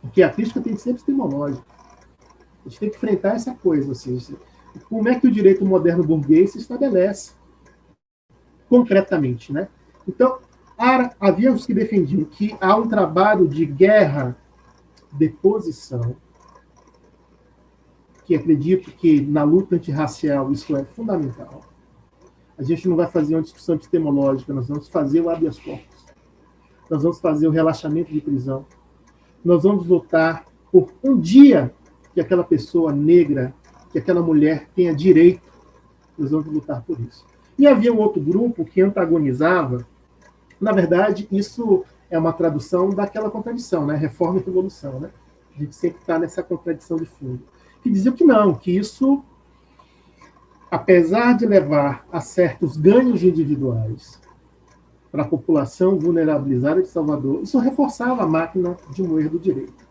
porque a crítica tem que ser epistemológica. A gente tem que enfrentar essa coisa. Assim, como é que o direito moderno burguês se estabelece concretamente, né? Então, havia os que defendiam que há um trabalho de guerra de posição, que acredito que na luta antirracial isso é fundamental. A gente não vai fazer uma discussão epistemológica, nós vamos fazer o habeas corpus. Nós vamos fazer o relaxamento de prisão. Nós vamos lutar por um dia que aquela pessoa negra, que aquela mulher tenha direito. Nós vamos lutar por isso. E havia um outro grupo que antagonizava. Na verdade, isso é uma tradução daquela contradição, né? Reforma e revolução, né? A gente sempre está nessa contradição de fundo. Que dizia que não, que isso, apesar de levar a certos ganhos individuais para a população vulnerabilizada de Salvador, isso reforçava a máquina de moer do direito,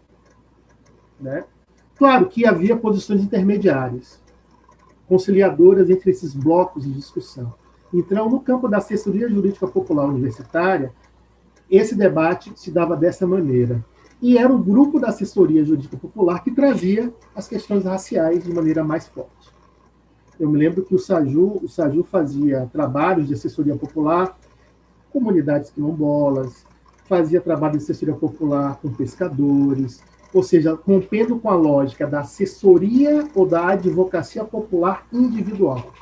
né? Claro que havia posições intermediárias, conciliadoras entre esses blocos de discussão. Então, no campo da assessoria jurídica popular universitária, esse debate se dava dessa maneira. E era o grupo da assessoria jurídica popular que trazia as questões raciais de maneira mais forte. Eu me lembro que o Saju fazia trabalhos de assessoria popular, comunidades quilombolas, fazia trabalho de assessoria popular com pescadores, ou seja, rompendo com a lógica da assessoria ou da advocacia popular individual,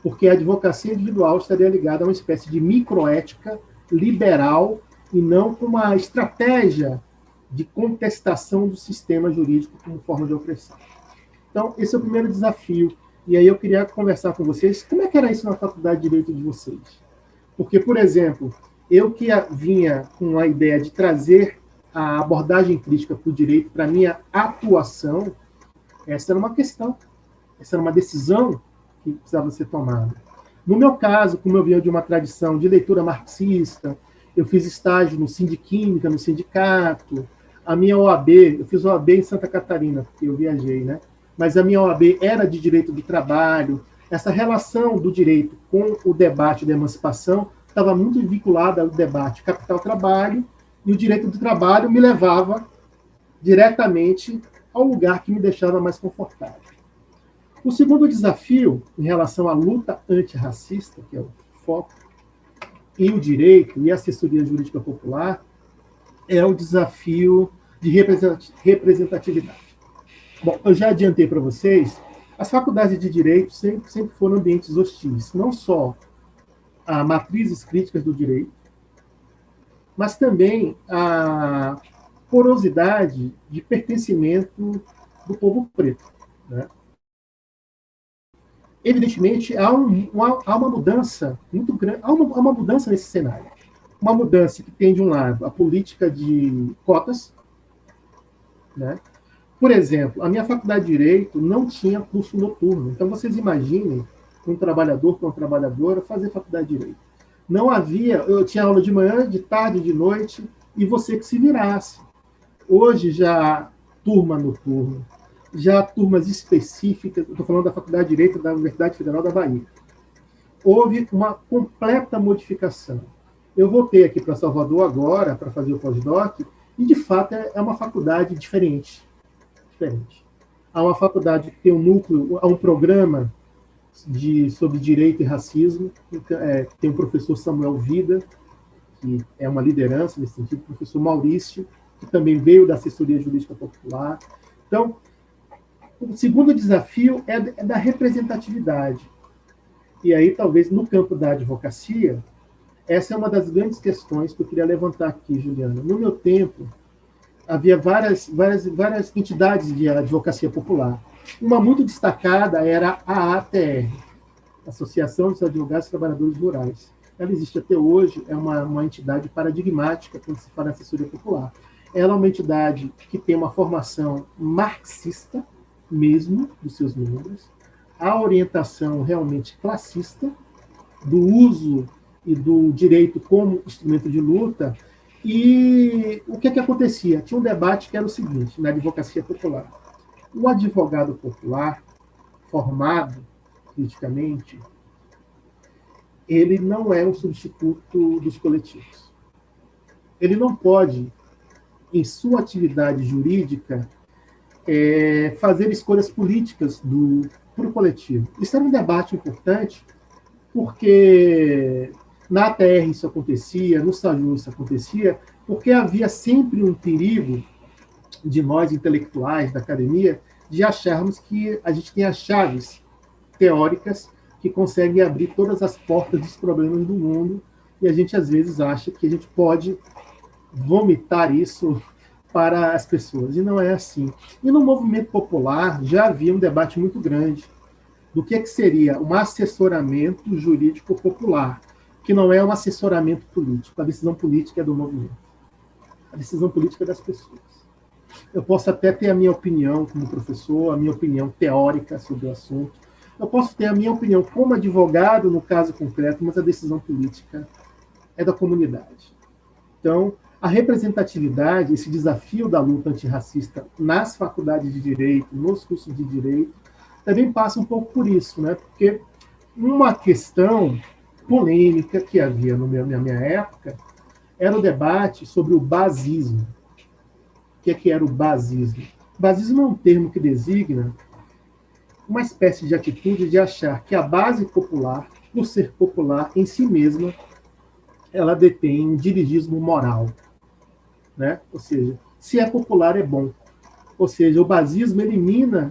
porque a advocacia individual estaria ligada a uma espécie de microética liberal e não com uma estratégia de contestação do sistema jurídico como forma de opressão. Então, esse é o primeiro desafio. E aí eu queria conversar com vocês, como é que era isso na faculdade de Direito de vocês? Porque, por exemplo, eu que vinha com a ideia de trazer a abordagem crítica para o direito, para a minha atuação, essa era uma questão, essa era uma decisão que precisava ser tomada. No meu caso, como eu vinha de uma tradição de leitura marxista, eu fiz estágio no Sindiquímica, no sindicato, a minha OAB, eu fiz OAB em Santa Catarina, porque eu viajei, né? Mas a minha OAB era de direito do trabalho, essa relação do direito com o debate da emancipação estava muito vinculada ao debate capital-trabalho, e o direito do trabalho me levava diretamente ao lugar que me deixava mais confortável. O segundo desafio, em relação à luta antirracista, que é o foco, e o direito e a assessoria jurídica popular, é o desafio de representatividade. Bom, eu já adiantei para vocês, as faculdades de direito sempre foram ambientes hostis, não só a matrizes críticas do direito, mas também a porosidade de pertencimento do povo preto, né? Evidentemente, há uma mudança muito grande, há uma mudança nesse cenário. Uma mudança que tem, de um lado, a política de cotas, né? Por exemplo, a minha faculdade de Direito não tinha curso noturno. Então, vocês imaginem um trabalhador com uma trabalhadora fazer faculdade de Direito. Não havia, eu tinha aula de manhã, de tarde, de noite, e você que se virasse. Hoje já há turma noturna, já há turmas específicas, estou falando da Faculdade de Direito da Universidade Federal da Bahia. Houve uma completa modificação. Eu voltei aqui para Salvador agora, para fazer o pós-doc, e, de fato, é uma faculdade diferente. Há uma faculdade que tem um núcleo, há um programa sobre direito e racismo, tem o professor Samuel Vida, que é uma liderança nesse sentido, o professor Maurício, que também veio da assessoria jurídica popular. Então, o segundo desafio é da representatividade. E aí, talvez, no campo da advocacia, essa é uma das grandes questões que eu queria levantar aqui, Juliana. No meu tempo, havia várias entidades de advocacia popular. Uma muito destacada era a ATR, Associação dos Advogados e Trabalhadores Rurais. Ela existe até hoje, é uma entidade paradigmática quando se fala em assessoria popular. Ela é uma entidade que tem uma formação marxista, mesmo, dos seus membros, a orientação realmente classista, do uso e do direito como instrumento de luta. E o que acontecia? Tinha um debate que era o seguinte, na advocacia popular. O advogado popular, formado criticamente, ele não é um substituto dos coletivos. Ele não pode, em sua atividade jurídica, fazer escolhas políticas para o coletivo. Isso era um debate importante, porque na ATR isso acontecia, no SAJU isso acontecia, porque havia sempre um perigo de nós, intelectuais da academia, de acharmos que a gente tem as chaves teóricas que conseguem abrir todas as portas dos problemas do mundo, e a gente, às vezes, acha que a gente pode vomitar isso para as pessoas, e não é assim. E no movimento popular já havia um debate muito grande do que seria um assessoramento jurídico popular, que não é um assessoramento político. A decisão política é do movimento. A decisão política é das pessoas. Eu posso até ter a minha opinião como professor, a minha opinião teórica sobre o assunto. Eu posso ter a minha opinião como advogado no caso concreto, mas a decisão política é da comunidade. Então, a representatividade, esse desafio da luta antirracista nas faculdades de direito, nos cursos de direito, também passa um pouco por isso, né? Porque uma questão polêmica que havia na minha época era o debate sobre o basismo. O que era o basismo? Basismo é um termo que designa uma espécie de atitude de achar que a base popular, por ser popular em si mesma, ela detém um dirigismo moral, né? Ou seja, se é popular é bom. Ou seja, o basismo elimina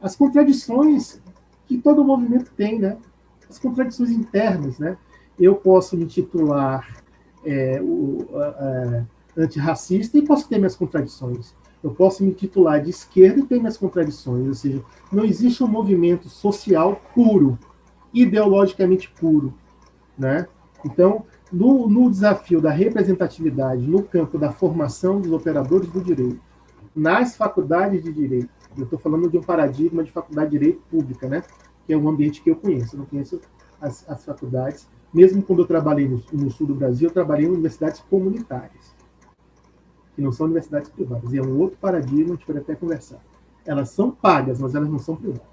as contradições que todo movimento tem, né? As contradições internas, né? Eu posso me titular antirracista e posso ter minhas contradições. Eu posso me titular de esquerda e ter minhas contradições. Ou seja, não existe um movimento social puro, ideologicamente puro, né? Então, no desafio da representatividade no campo da formação dos operadores do direito, nas faculdades de direito, eu estou falando de um paradigma de faculdade de direito pública, né? Que é um ambiente que eu conheço. Eu não conheço as faculdades. Mesmo quando eu trabalhei no sul do Brasil, eu trabalhei em universidades comunitárias, que não são universidades privadas. E é um outro paradigma, a gente pode até conversar. Elas são pagas, mas elas não são privadas.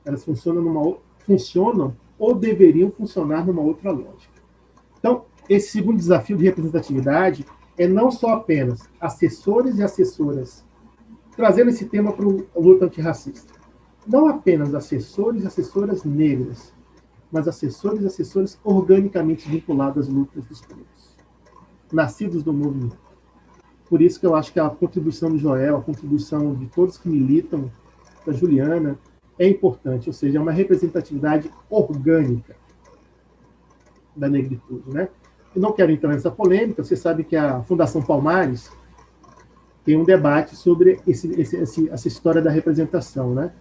Elas funcionam ou deveriam funcionar numa outra lógica. Então, esse segundo desafio de representatividade é não só apenas assessores e assessoras, trazendo esse tema para a luta antirracista. Não apenas assessores e assessoras negras, mas assessores e assessoras organicamente vinculados às lutas dos pretos, nascidos do movimento. Por isso que eu acho que a contribuição do Joel, a contribuição de todos que militam, da Juliana, é importante, ou seja, é uma representatividade orgânica da negritude, né? Eu não quero entrar nessa polêmica, você sabe que a Fundação Palmares tem um debate sobre essa história da representação, né?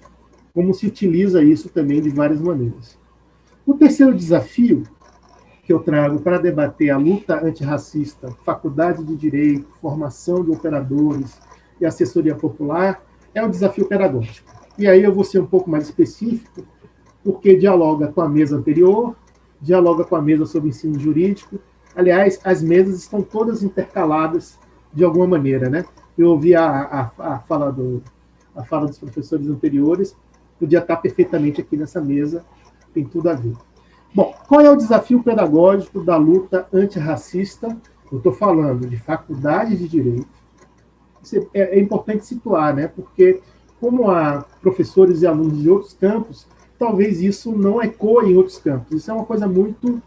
Como se utiliza isso também de várias maneiras. O terceiro desafio que eu trago para debater a luta antirracista, faculdade de direito, formação de operadores e assessoria popular, é o desafio pedagógico. E aí eu vou ser um pouco mais específico, porque dialoga com a mesa anterior, dialoga com a mesa sobre ensino jurídico. Aliás, as mesas estão todas intercaladas de alguma maneira, né? Eu ouvi a fala dos professores anteriores, podia estar perfeitamente aqui nessa mesa, tem tudo a ver. Bom, qual é o desafio pedagógico da luta antirracista? Eu estou falando de faculdade de direito. Isso é importante situar, né? Porque como há professores e alunos de outros campos, talvez isso não ecoe em outros campos. Isso é uma coisa muito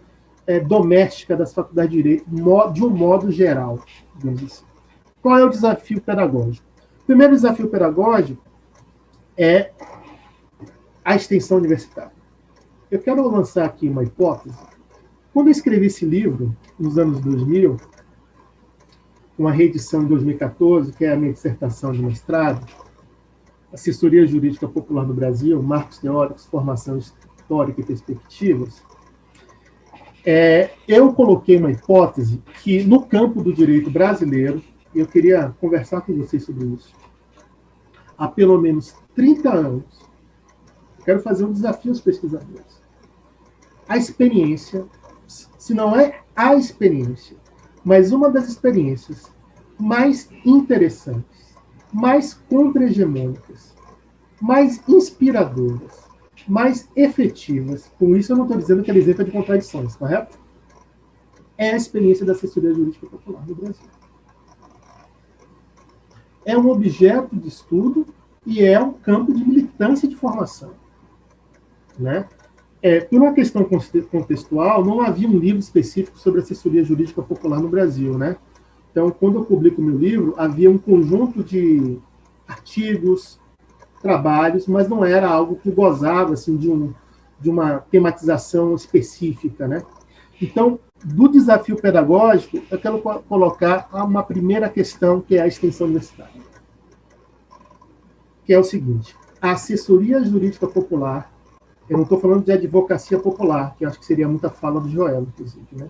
doméstica das faculdades de direito, de um modo geral, digamos assim. Qual é o desafio pedagógico? O primeiro desafio pedagógico é a extensão universitária. Eu quero lançar aqui uma hipótese. Quando eu escrevi esse livro, nos anos 2000, uma reedição em 2014, que é a minha dissertação de mestrado, Assessoria Jurídica Popular no Brasil, Marcos Teóricos, Formação Histórica e Perspectivas, eu coloquei uma hipótese que, no campo do direito brasileiro, eu queria conversar com vocês sobre isso, há pelo menos 30 anos, eu quero fazer um desafio aos pesquisadores. A experiência, se não é a experiência, mas uma das experiências mais interessantes, mais contra-hegemônicas, mais inspiradoras, mais efetivas, com isso eu não estou dizendo que ela isenta de contradições, correto? É a experiência da assessoria jurídica popular no Brasil. É um objeto de estudo e é um campo de militância de formação, né? Por uma questão contextual, não havia um livro específico sobre assessoria jurídica popular no Brasil, né? Então, quando eu publico meu livro, havia um conjunto de artigos, trabalhos, mas não era algo que gozava assim, de de uma tematização específica, né? Então, do desafio pedagógico, eu quero colocar uma primeira questão, que é a extensão universitária, que é o seguinte: a assessoria jurídica popular, eu não estou falando de advocacia popular, que acho que seria muita fala do Joel, inclusive, né?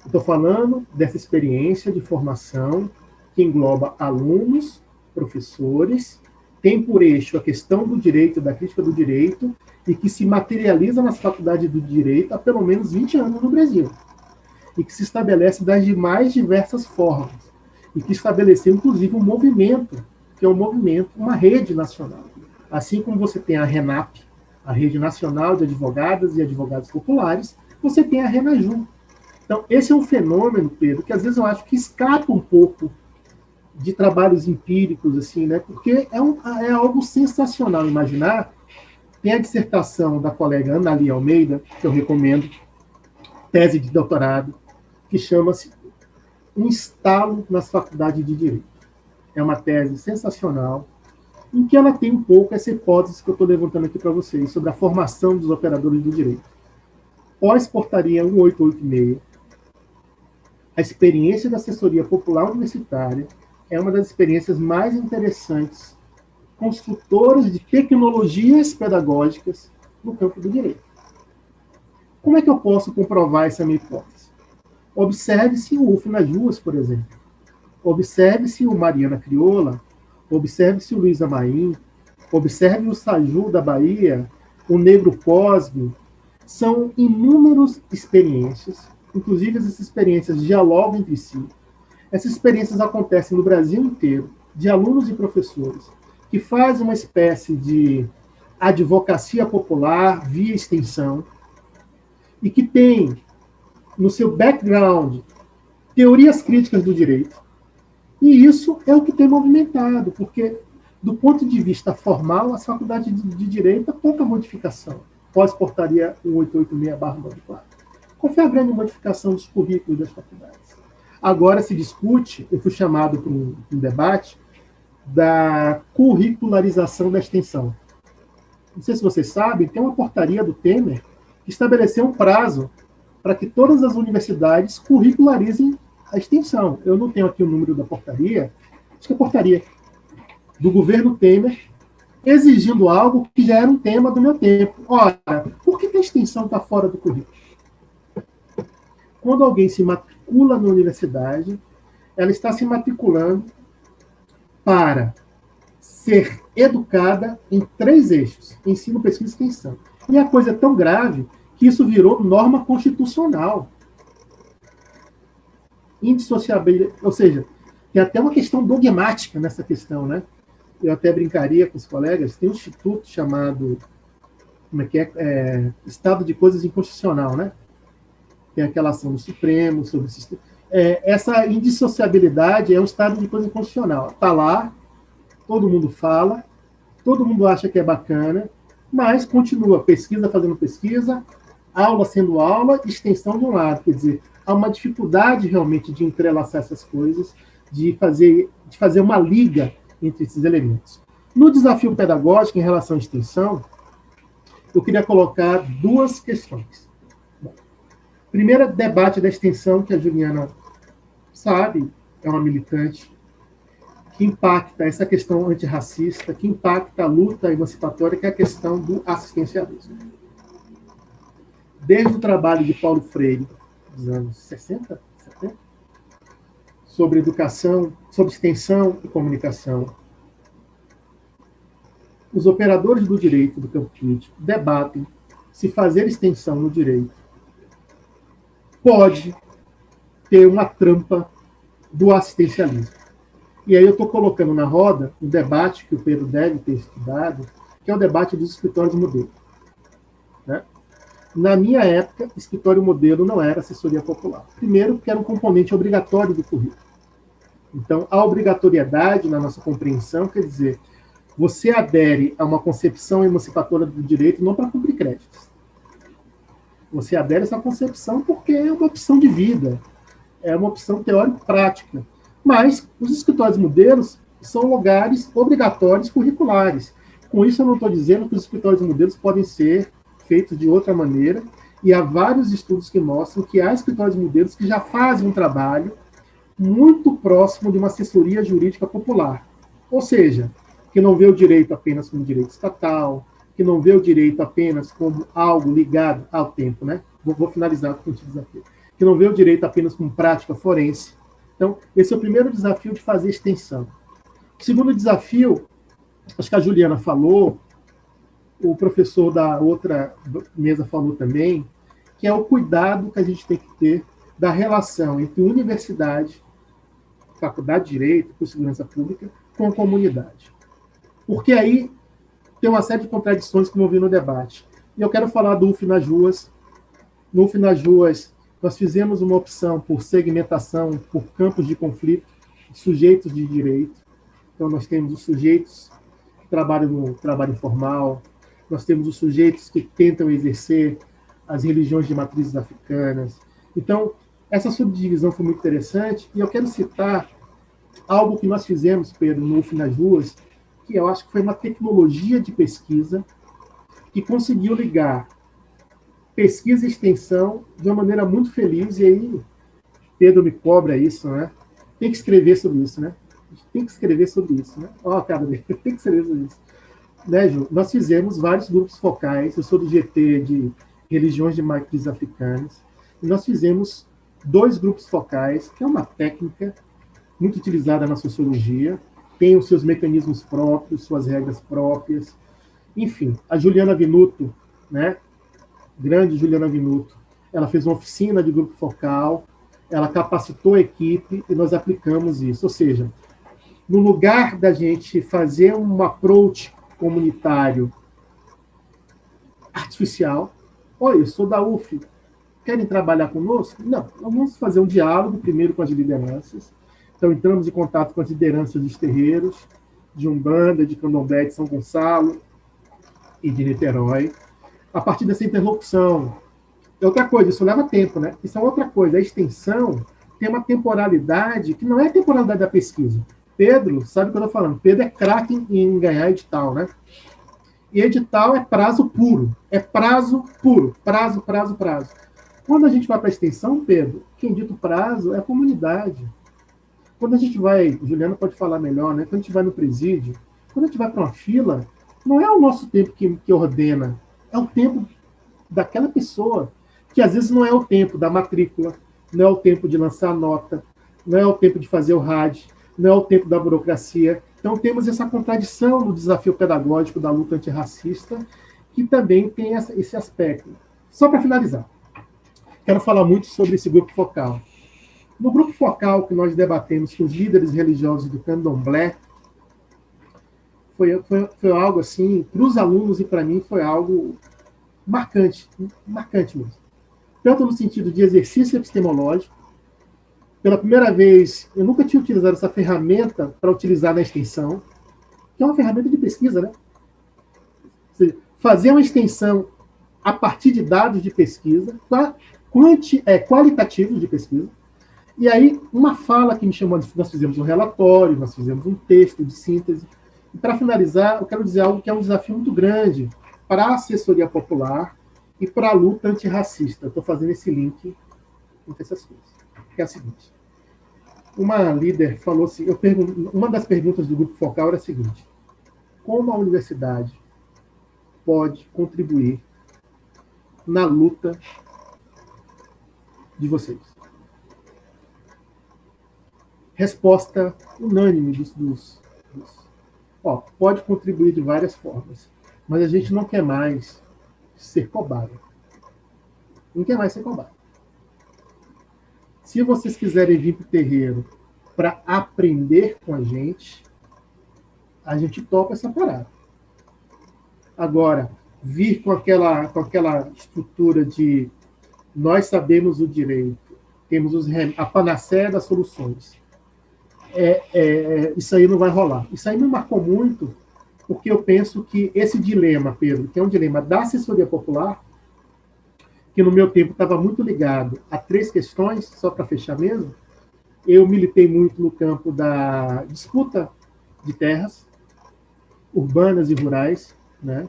Estou falando dessa experiência de formação que engloba alunos, professores, tem por eixo a questão do direito, da crítica do direito, e que se materializa nas faculdades do direito há pelo menos 20 anos no Brasil, e que se estabelece das mais diversas formas, e que estabeleceu, inclusive, um movimento, que é um movimento, uma rede nacional. Assim como você tem a RENAP, a Rede Nacional de Advogadas e Advogados Populares, você tem a RENAJU. Então, esse é um fenômeno, Pedro, que às vezes eu acho que escapa um pouco de trabalhos empíricos, assim, né? Porque é algo sensacional imaginar. Tem a dissertação da colega Ana Lia Almeida, que eu recomendo, tese de doutorado, que chama-se Um Estalo nas Faculdades de Direito. É uma tese sensacional, em que ela tem um pouco essa hipótese que eu estou levantando aqui para vocês, sobre a formação dos operadores do direito. Pós-portaria 1886, a experiência da assessoria popular universitária é uma das experiências mais interessantes, construtoras de tecnologias pedagógicas no campo do direito. Como é que eu posso comprovar essa minha hipótese? Observe-se o UFNAJUS, por exemplo. Observe-se o Mariana Crioula, observe-se o Luiz Amaim, observe o Saju da Bahia, o Negro Cosme. São inúmeras experiências, inclusive essas experiências dialogam entre si. Essas experiências acontecem no Brasil inteiro, de alunos e professores, que fazem uma espécie de advocacia popular via extensão, e que tem no seu background teorias críticas do direito. E isso é o que tem movimentado, porque, do ponto de vista formal, as faculdades de direito há pouca modificação, pós-portaria 1886/94. Qual foi a grande modificação dos currículos das faculdades? Agora se discute, eu fui chamado para um debate, da curricularização da extensão. Não sei se vocês sabem, tem uma portaria do Temer que estabeleceu um prazo para que todas as universidades curricularizem a extensão. Eu não tenho aqui o número da portaria, acho que é a portaria do governo Temer, exigindo algo que já era um tema do meu tempo. Ora, por que a extensão está fora do currículo? Quando alguém se matricula na universidade, ela está se matriculando para ser educada em 3 eixos: ensino, pesquisa e extensão. E a coisa é tão grave que isso virou norma constitucional. Indissociabilidade, ou seja, tem até uma questão dogmática nessa questão, né? Eu até brincaria com os colegas, tem um instituto chamado, Estado de Coisas Inconstitucional, né? Tem aquela ação do Supremo sobre o sistema. Essa indissociabilidade é um estado de coisa inconstitucional. Está lá, todo mundo fala, todo mundo acha que é bacana, mas continua pesquisa fazendo pesquisa, aula sendo aula, extensão de um lado. Quer dizer, há uma dificuldade realmente de entrelaçar essas coisas, de fazer uma liga entre esses elementos. No desafio pedagógico, em relação à extensão, eu queria colocar 2 questões. Bom, primeiro, debate da extensão, que a Juliana sabe, é uma militante, que impacta essa questão antirracista, que impacta a luta emancipatória, que é a questão do assistencialismo. Desde o trabalho de Paulo Freire, dos anos 60, 70, sobre educação, sobre extensão e comunicação, os operadores do direito do campo crítico debatem se fazer extensão no direito pode ter uma trampa do assistencialismo. E aí eu estou colocando na roda um debate que o Pedro deve ter estudado, que é o debate dos escritórios modelo. Né? Na minha época, escritório modelo não era assessoria popular. Primeiro, porque era um componente obrigatório do currículo. Então, a obrigatoriedade, na nossa compreensão, quer dizer, você adere a uma concepção emancipatória do direito não para cumprir créditos. Você adere a essa concepção porque é uma opção de vida, é uma opção teórico-prática. Mas os escritórios modelos são lugares obrigatórios curriculares. Com isso, eu não estou dizendo que os escritórios modelos podem ser feitos de outra maneira, e há vários estudos que mostram que há escritórios modelos que já fazem um trabalho muito próximo de uma assessoria jurídica popular. Ou seja, que não vê o direito apenas como direito estatal, que não vê o direito apenas como algo ligado ao tempo, né? Vou finalizar com o desafio. Que não vê o direito apenas como prática forense. Então, esse é o primeiro desafio de fazer extensão. O segundo desafio, acho que a Juliana falou, o professor da outra mesa falou também, que é o cuidado que a gente tem que ter da relação entre universidade, faculdade de Direito, por segurança pública, com a comunidade. Porque aí tem uma série de contradições que eu vi no debate. E eu quero falar do UF nas Ruas. No UF nas Ruas, nós fizemos uma opção por segmentação, por campos de conflito, sujeitos de direito. Então, nós temos os sujeitos que trabalham no trabalho informal, nós temos os sujeitos que tentam exercer as religiões de matrizes africanas. Então, essa subdivisão foi muito interessante, e eu quero citar algo que nós fizemos, Pedro, no UF nas Ruas, que eu acho que foi uma tecnologia de pesquisa que conseguiu ligar pesquisa e extensão de uma maneira muito feliz, e aí Pedro me cobra isso, né? Tem que escrever sobre isso, né? Tem que escrever sobre isso, né? Ó, cara, tem que escrever sobre isso. Né, Ju? Nós fizemos vários grupos focais, eu sou do GT de religiões de matrizes africanas, e nós fizemos 2 grupos focais, que é uma técnica muito utilizada na sociologia, tem os seus mecanismos próprios, suas regras próprias. Enfim, a Juliana Vinuto, né, grande Juliana Vinuto, ela fez uma oficina de grupo focal, ela capacitou a equipe e nós aplicamos isso. Ou seja, no lugar da gente fazer um approach comunitário artificial, olha, eu sou da UF, querem trabalhar conosco? Não, nós vamos fazer um diálogo primeiro com as lideranças. Então, entramos em contato com as lideranças dos terreiros, de Umbanda, de Candomblé, de São Gonçalo e de Niterói. A partir dessa interlocução, é outra coisa, isso leva tempo, né? Isso é outra coisa, a extensão tem uma temporalidade que não é a temporalidade da pesquisa. Pedro, sabe o que eu estou falando? Pedro é craque em ganhar edital, né? E edital é prazo puro. É prazo puro. Prazo. Quando a gente vai para a extensão, Pedro, quem dita o prazo é a comunidade. Quando a gente vai, Juliana pode falar melhor, né? Quando a gente vai no presídio, quando a gente vai para uma fila, não é o nosso tempo que ordena, é o tempo daquela pessoa, que às vezes não é o tempo da matrícula, não é o tempo de lançar a nota, não é o tempo de fazer o RAD, não é o tempo da burocracia. Então temos essa contradição no desafio pedagógico da luta antirracista, que também tem esse aspecto. Só para finalizar, quero falar muito sobre esse grupo focal. No grupo focal que nós debatemos com os líderes religiosos do Candomblé, foi algo assim, para os alunos e para mim foi algo marcante mesmo. Tanto no sentido de exercício epistemológico, pela primeira vez, eu nunca tinha utilizado essa ferramenta para utilizar na extensão, que é uma ferramenta de pesquisa, né? Ou seja, fazer uma extensão a partir de dados de pesquisa, qualitativos de pesquisa. E aí, uma fala que me chamou, nós fizemos um relatório, nós fizemos um texto de síntese. E para finalizar, eu quero dizer algo que é um desafio muito grande para a assessoria popular e para a luta antirracista. Estou fazendo esse link entre essas coisas. Que é a seguinte. Uma líder falou assim, uma das perguntas do grupo focal era a seguinte: como a universidade pode contribuir na luta de vocês? Resposta unânime pode contribuir de várias formas, mas a gente não quer mais ser cobaia. Não quer mais ser cobaia. Se vocês quiserem vir para o terreiro para aprender com a gente topa essa parada. Agora, vir com aquela estrutura de nós sabemos o direito, temos a panaceia das soluções, isso aí não vai rolar. Isso aí me marcou muito, porque eu penso que esse dilema, Pedro, que é um dilema da assessoria popular, que no meu tempo estava muito ligado a 3 questões, só para fechar mesmo. Eu militei muito no campo da disputa de terras urbanas e rurais, né?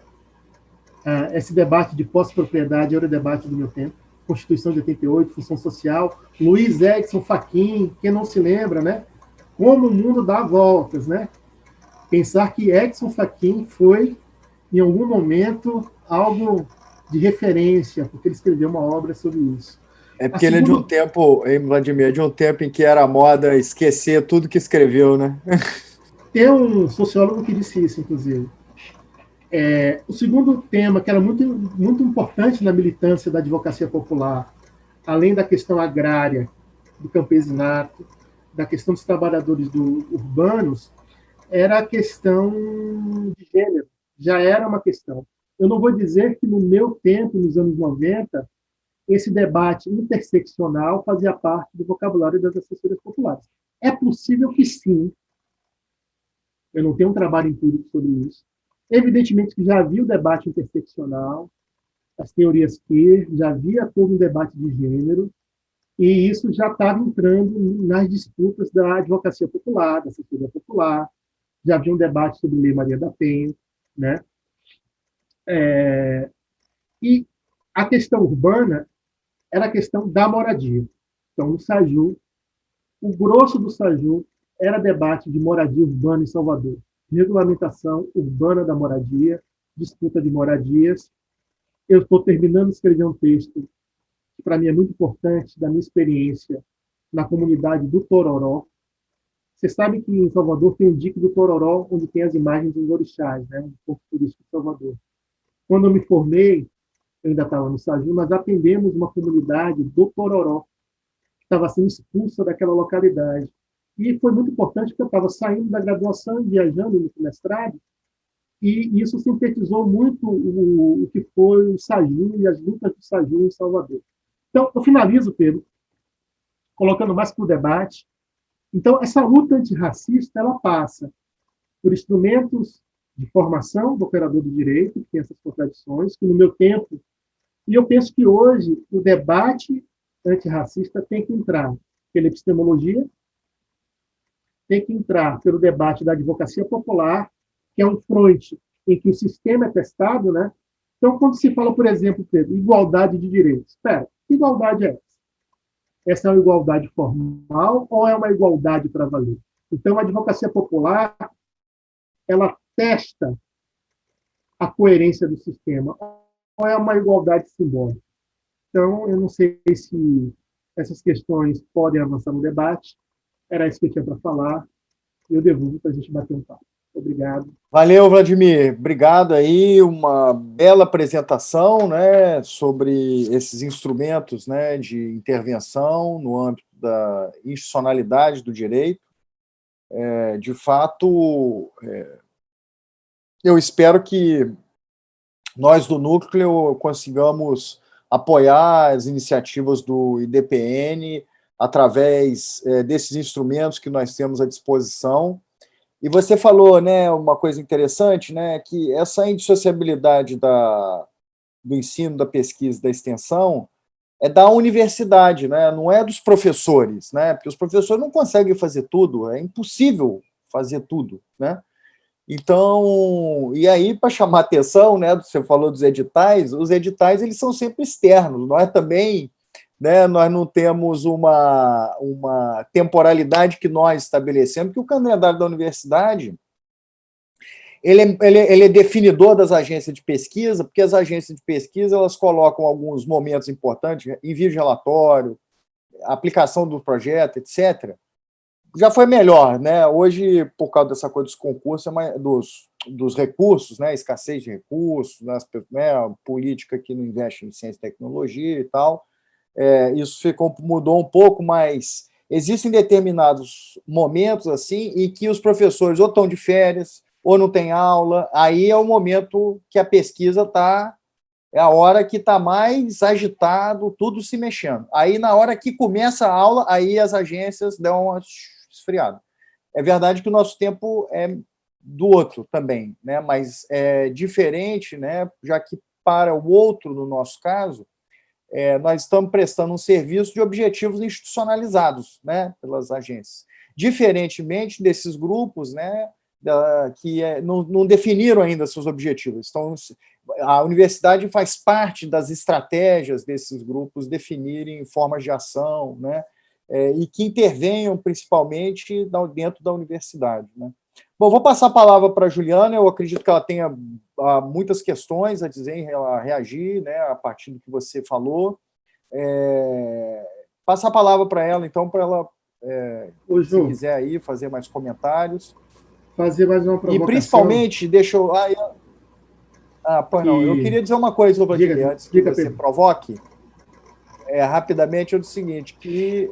esse debate de posse-propriedade era o debate do meu tempo. Constituição de 88, função social, Luiz Edson Fachin, quem não se lembra, né? Como o mundo dá voltas, né? Pensar que Edson Fachin foi, em algum momento, algo de referência, porque ele escreveu uma obra sobre isso. É porque ele é de um tempo, hein, Vladimir, de um tempo em que era moda esquecer tudo que escreveu, né? Tem um sociólogo que disse isso, inclusive. O segundo tema, que era muito, muito importante na militância da advocacia popular, além da questão agrária, do campesinato, da questão dos trabalhadores urbanos, era a questão de gênero. Já era uma questão. Eu não vou dizer que no meu tempo, nos anos 90, esse debate interseccional fazia parte do vocabulário das assessorias populares. É possível que sim. Eu não tenho um trabalho empírico sobre isso. Evidentemente que já havia o debate interseccional, as teorias queer, já havia todo um debate de gênero, e isso já estava entrando nas disputas da advocacia popular, da assessoria popular, já havia um debate sobre Lei Maria da Penha, né? E a questão urbana era a questão da moradia. Então, no SAJU, o grosso do SAJU era debate de moradia urbana em Salvador, regulamentação urbana da moradia, disputa de moradias. Eu estou terminando de escrever um texto que, para mim, é muito importante, da minha experiência na comunidade do Tororó. Você sabe que em Salvador tem o dique do Tororó, onde tem as imagens dos orixás, né? Um ponto turístico de Salvador. Quando eu me formei, eu ainda estava no SAJU, nós atendemos uma comunidade do Tororó, que estava sendo expulsa daquela localidade. E foi muito importante, porque eu estava saindo da graduação e viajando no mestrado, e isso sintetizou muito o que foi o SAJU e as lutas do SAJU em Salvador. Então, eu finalizo, Pedro, colocando mais para o debate. Então, essa luta antirracista, ela passa por instrumentos de formação do operador do direito, que tem essas contradições, que no meu tempo, e eu penso que hoje o debate antirracista tem que entrar pela epistemologia, tem que entrar pelo debate da advocacia popular, que é um fronte em que o sistema é testado, né? Então, quando se fala, por exemplo, Pedro, igualdade de direitos, espera, que igualdade é essa? Essa é uma igualdade formal ou é uma igualdade para valer? Então, a advocacia popular, ela testa a coerência do sistema, ou é uma igualdade simbólica? Então, eu não sei se essas questões podem avançar no debate. Era isso que eu tinha para falar. E eu devolvo para a gente bater um papo. Obrigado. Valeu, Vladimir. Obrigado aí. Uma bela apresentação, né, sobre esses instrumentos, né, de intervenção no âmbito da institucionalidade do direito. De fato, eu espero que nós do Núcleo consigamos apoiar as iniciativas do IDPN através desses instrumentos que nós temos à disposição. E você falou, né, uma coisa interessante, né, que essa indissociabilidade do ensino, da pesquisa, da extensão é da universidade, né, não é dos professores, né, porque os professores não conseguem fazer tudo, é impossível fazer tudo, né? Então, e aí, para chamar atenção, né, você falou dos editais, os editais eles são sempre externos, nós também, né, nós não temos uma temporalidade que nós estabelecemos, porque o calendário da universidade ele é definidor das agências de pesquisa, porque as agências de pesquisa elas colocam alguns momentos importantes, envio de relatório, aplicação do projeto, etc., já foi melhor, né? Hoje, por causa dessa coisa dos concursos, dos recursos, né? Escassez de recursos, né? Política que não investe em ciência e tecnologia e tal, isso mudou um pouco, mas existem determinados momentos assim em que os professores ou estão de férias ou não tem aula, aí é o momento que a pesquisa é a hora que está mais agitado, tudo se mexendo. Aí, na hora que começa a aula, aí as agências dão uma esfriada. É verdade que o nosso tempo é do outro também, né? Mas é diferente, né? Já que para o outro, no nosso caso, nós estamos prestando um serviço de objetivos institucionalizados, né? Pelas agências. Diferentemente desses grupos, né? que não definiram ainda seus objetivos. Então, a universidade faz parte das estratégias desses grupos definirem formas de ação, né, e que intervenham principalmente dentro da universidade, né. Bom, vou passar a palavra para a Juliana. Eu acredito que ela tenha muitas questões a dizer, a reagir, né, a partir do que você falou. Passar a palavra para ela, então, para ela, se quiser aí, fazer mais comentários. Fazer mais uma provocação. E, principalmente, deixa eu... não. Eu queria dizer uma coisa, antes que você provoque. Rapidamente, é o seguinte, que,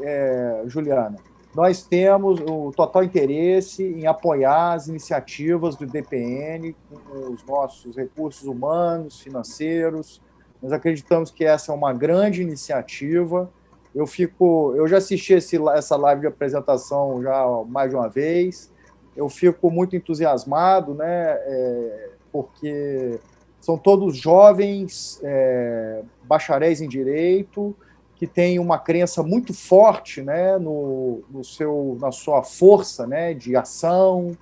Juliana, nós temos o total interesse em apoiar as iniciativas do DPN com os nossos recursos humanos, financeiros. Nós acreditamos que essa é uma grande iniciativa. Eu já assisti essa live de apresentação já mais de uma vez. Eu fico muito entusiasmado, né, porque são todos jovens bacharéis em Direito, que têm uma crença muito forte, né, na sua força, né, de ação,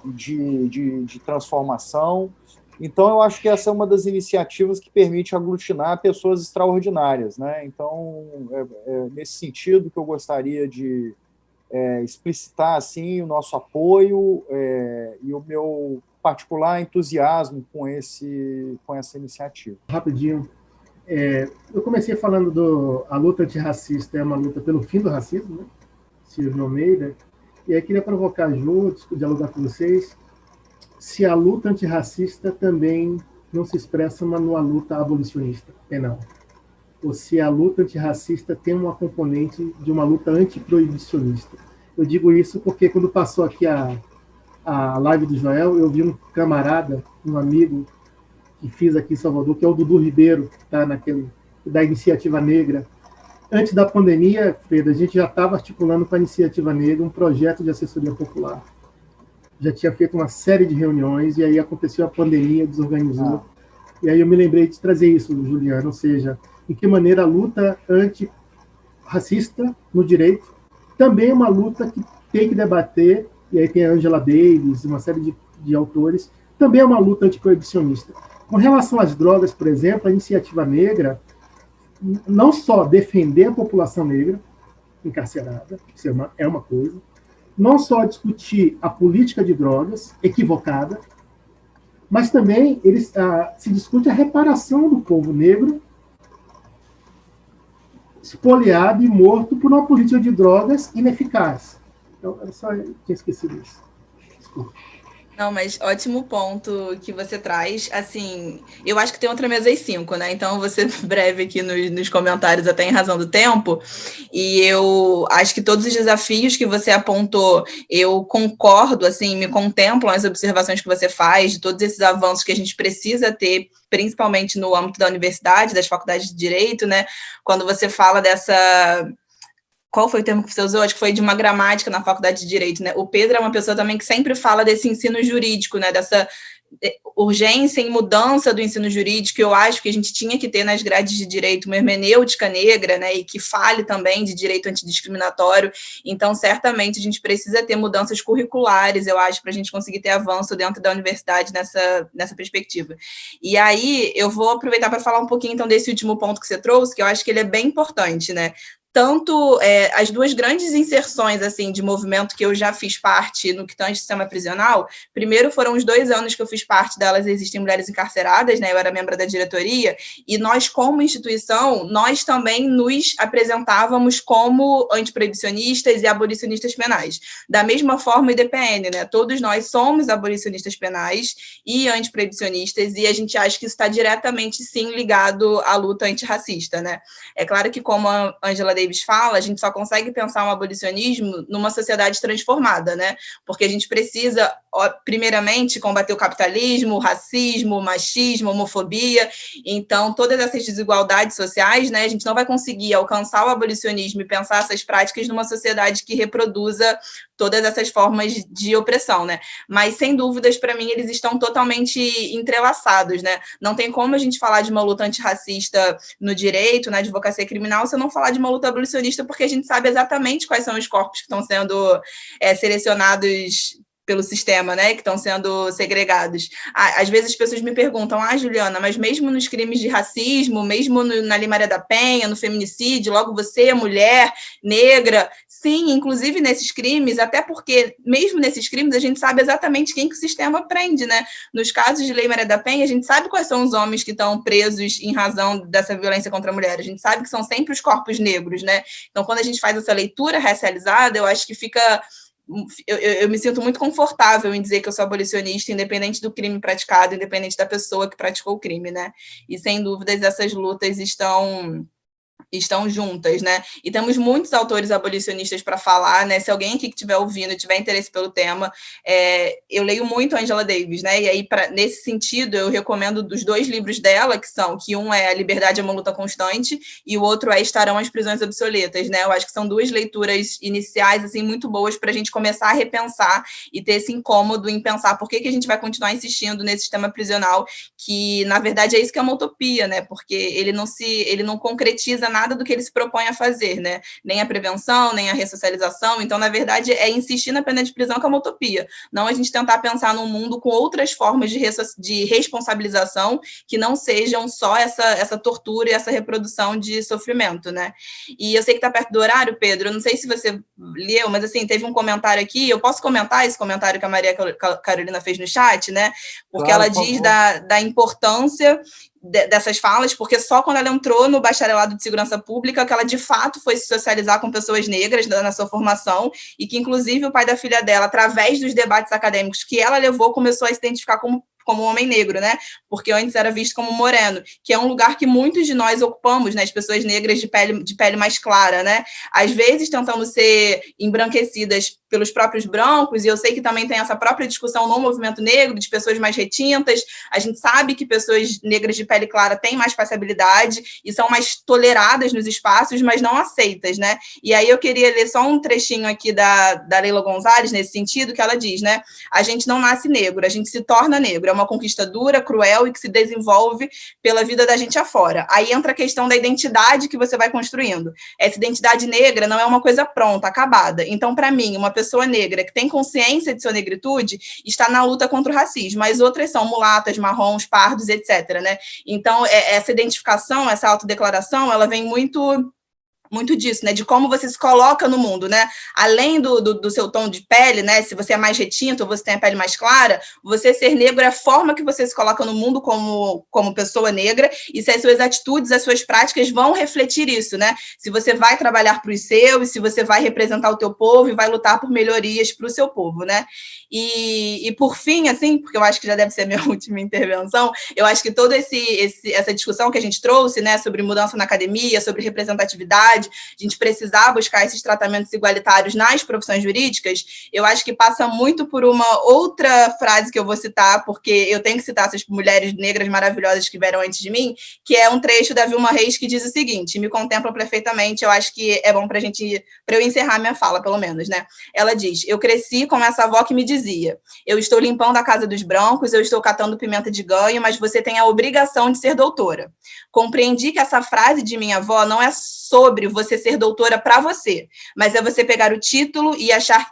de transformação. Então, eu acho que essa é uma das iniciativas que permite aglutinar pessoas extraordinárias, né? Então, nesse sentido que eu gostaria de explicitar assim, o nosso apoio e o meu particular entusiasmo com essa iniciativa. Rapidinho. Eu comecei falando a luta antirracista é uma luta pelo fim do racismo, né? Silvio Almeida. E aí queria provocar juntos, dialogar com vocês, se a luta antirracista também não se expressa numa luta abolicionista penal. Ou se a luta antirracista tem uma componente de uma luta antiproibicionista. Eu digo isso porque quando passou aqui a live do Joel, eu vi um camarada, um amigo, que fiz aqui em Salvador, que é o Dudu Ribeiro, que está da Iniciativa Negra. Antes da pandemia, Pedro, a gente já estava articulando com a Iniciativa Negra um projeto de assessoria popular. Já tinha feito uma série de reuniões, e aí aconteceu a pandemia, desorganizou. E aí eu me lembrei de trazer isso, Juliano, ou seja, em que maneira a luta antirracista no direito também é uma luta que tem que debater, e aí tem a Angela Davis, uma série de autores, também é uma luta antiproibicionista. Com relação às drogas, por exemplo, a Iniciativa Negra não só defender a população negra encarcerada, isso é uma coisa, não só discutir a política de drogas equivocada, mas também se discute a reparação do povo negro espoliado e morto por uma política de drogas ineficaz. Então, eu só tinha esquecido isso. Desculpa. Não, mas ótimo ponto que você traz. Assim, eu acho que tem outra mesa às 5, né? Então, eu vou ser breve aqui nos comentários, até em razão do tempo. E eu acho que todos os desafios que você apontou, eu concordo, assim, me contemplam as observações que você faz, de todos esses avanços que a gente precisa ter, principalmente no âmbito da universidade, das faculdades de Direito, né? Quando você fala dessa... Qual foi o termo que você usou? Acho que foi de uma gramática na faculdade de Direito, né? O Pedro é uma pessoa também que sempre fala desse ensino jurídico, né? Dessa urgência em mudança do ensino jurídico. Eu acho que a gente tinha que ter nas grades de Direito uma hermenêutica negra, né? E que fale também de direito antidiscriminatório. Então, certamente, a gente precisa ter mudanças curriculares, eu acho, para a gente conseguir ter avanço dentro da universidade nessa perspectiva. E aí, eu vou aproveitar para falar um pouquinho, então, desse último ponto que você trouxe, que eu acho que ele é bem importante, né? Tanto as duas grandes inserções assim de movimento que eu já fiz parte no que tange ao sistema prisional, primeiro foram os 2 anos que eu fiz parte delas Existem Mulheres Encarceradas, né? Eu era membro da diretoria, e nós, como instituição, nós também nos apresentávamos como antiproibicionistas e abolicionistas penais. Da mesma forma, o IDPN, né? Todos nós somos abolicionistas penais e antiproibicionistas, e a gente acha que isso está diretamente, sim, ligado à luta antirracista, né? É claro que, como a Angela Davis fala, a gente só consegue pensar um abolicionismo numa sociedade transformada, né? Porque a gente precisa, primeiramente, combater o capitalismo, o racismo, o machismo, a homofobia. Então, todas essas desigualdades sociais, né? A gente não vai conseguir alcançar o abolicionismo e pensar essas práticas numa sociedade que reproduza todas essas formas de opressão, né? Mas, sem dúvidas, para mim, eles estão totalmente entrelaçados, né? Não tem como a gente falar de uma luta antirracista no direito, na advocacia criminal, se eu não falar de uma luta abolicionista, porque a gente sabe exatamente quais são os corpos que estão sendo selecionados pelo sistema, né, que estão sendo segregados. Às vezes as pessoas me perguntam, Juliana, mas mesmo nos crimes de racismo, mesmo na Lei Maria da Penha, no feminicídio, logo você, mulher, negra, sim, inclusive nesses crimes, até porque mesmo nesses crimes a gente sabe exatamente quem que o sistema prende, né? Nos casos de Lei Maria da Penha, a gente sabe quais são os homens que estão presos em razão dessa violência contra a mulher, a gente sabe que são sempre os corpos negros, né? Então, quando a gente faz essa leitura racializada, eu acho que fica... Eu me sinto muito confortável em dizer que eu sou abolicionista, independente do crime praticado, independente da pessoa que praticou o crime, né? E, sem dúvidas, essas lutas estão juntas, né? E temos muitos autores abolicionistas para falar, né? Se alguém aqui que estiver ouvindo e tiver interesse pelo tema, eu leio muito Angela Davis, né? E aí, nesse sentido, eu recomendo dos 2 livros dela, que um é A Liberdade é uma Luta Constante e o outro é Estarão as Prisões Obsoletas, né? Eu acho que são 2 leituras iniciais, assim, muito boas para a gente começar a repensar e ter esse incômodo em pensar por que a gente vai continuar insistindo nesse sistema prisional, que, na verdade, é isso que é uma utopia, né? Porque ele não concretiza nada do que ele se propõe a fazer, né? Nem a prevenção, nem a ressocialização. Então, na verdade, é insistir na pena de prisão que é uma utopia. Não a gente tentar pensar num mundo com outras formas de responsabilização que não sejam só essa tortura e essa reprodução de sofrimento, né? E eu sei que está perto do horário, Pedro, eu não sei se você leu, mas, assim, teve um comentário aqui, eu posso comentar esse comentário que a Maria Carolina fez no chat, né? Porque claro, ela diz da importância dessas falas, porque só quando ela entrou no bacharelado de segurança pública que ela, de fato, foi se socializar com pessoas negras na sua formação, e que, inclusive, o pai da filha dela, através dos debates acadêmicos que ela levou, começou a se identificar como homem negro, né? Porque antes era visto como moreno, que é um lugar que muitos de nós ocupamos, né? As pessoas negras de pele mais clara, né? Às vezes tentando ser embranquecidas pelos próprios brancos, e eu sei que também tem essa própria discussão no movimento negro, de pessoas mais retintas. A gente sabe que pessoas negras de pele clara têm mais passabilidade e são mais toleradas nos espaços, mas não aceitas, né? E aí eu queria ler só um trechinho aqui da Leila Gonzalez, nesse sentido, que ela diz, né? A gente não nasce negro, a gente se torna negro. É uma conquista dura, cruel e que se desenvolve pela vida da gente afora. Aí entra a questão da identidade que você vai construindo. Essa identidade negra não é uma coisa pronta, acabada. Então, para mim, uma pessoa negra que tem consciência de sua negritude está na luta contra o racismo. As outras são mulatas, marrons, pardos, etc., né? Então, essa identificação, essa autodeclaração, ela vem muito disso, né, de como você se coloca no mundo, né, além do seu tom de pele, né, se você é mais retinto ou você tem a pele mais clara, você ser negro é a forma que você se coloca no mundo como pessoa negra, e se as suas atitudes, as suas práticas vão refletir isso, né, se você vai trabalhar para os seus, se você vai representar o teu povo e vai lutar por melhorias para o seu povo, né, e por fim, assim, porque eu acho que já deve ser a minha última intervenção, eu acho que toda essa discussão que a gente trouxe, né, sobre mudança na academia, sobre representatividade, a gente precisar buscar esses tratamentos igualitários nas profissões jurídicas, eu acho que passa muito por uma outra frase que eu vou citar, porque eu tenho que citar essas mulheres negras maravilhosas que vieram antes de mim, que é um trecho da Vilma Reis que diz o seguinte, me contempla perfeitamente, eu acho que é bom para eu encerrar minha fala, pelo menos, né? Ela diz, eu cresci com essa avó que me dizia, eu estou limpando a casa dos brancos, eu estou catando pimenta de ganho, mas você tem a obrigação de ser doutora. Compreendi que essa frase de minha avó não é sobre você ser doutora para você, mas é você pegar o título e achar...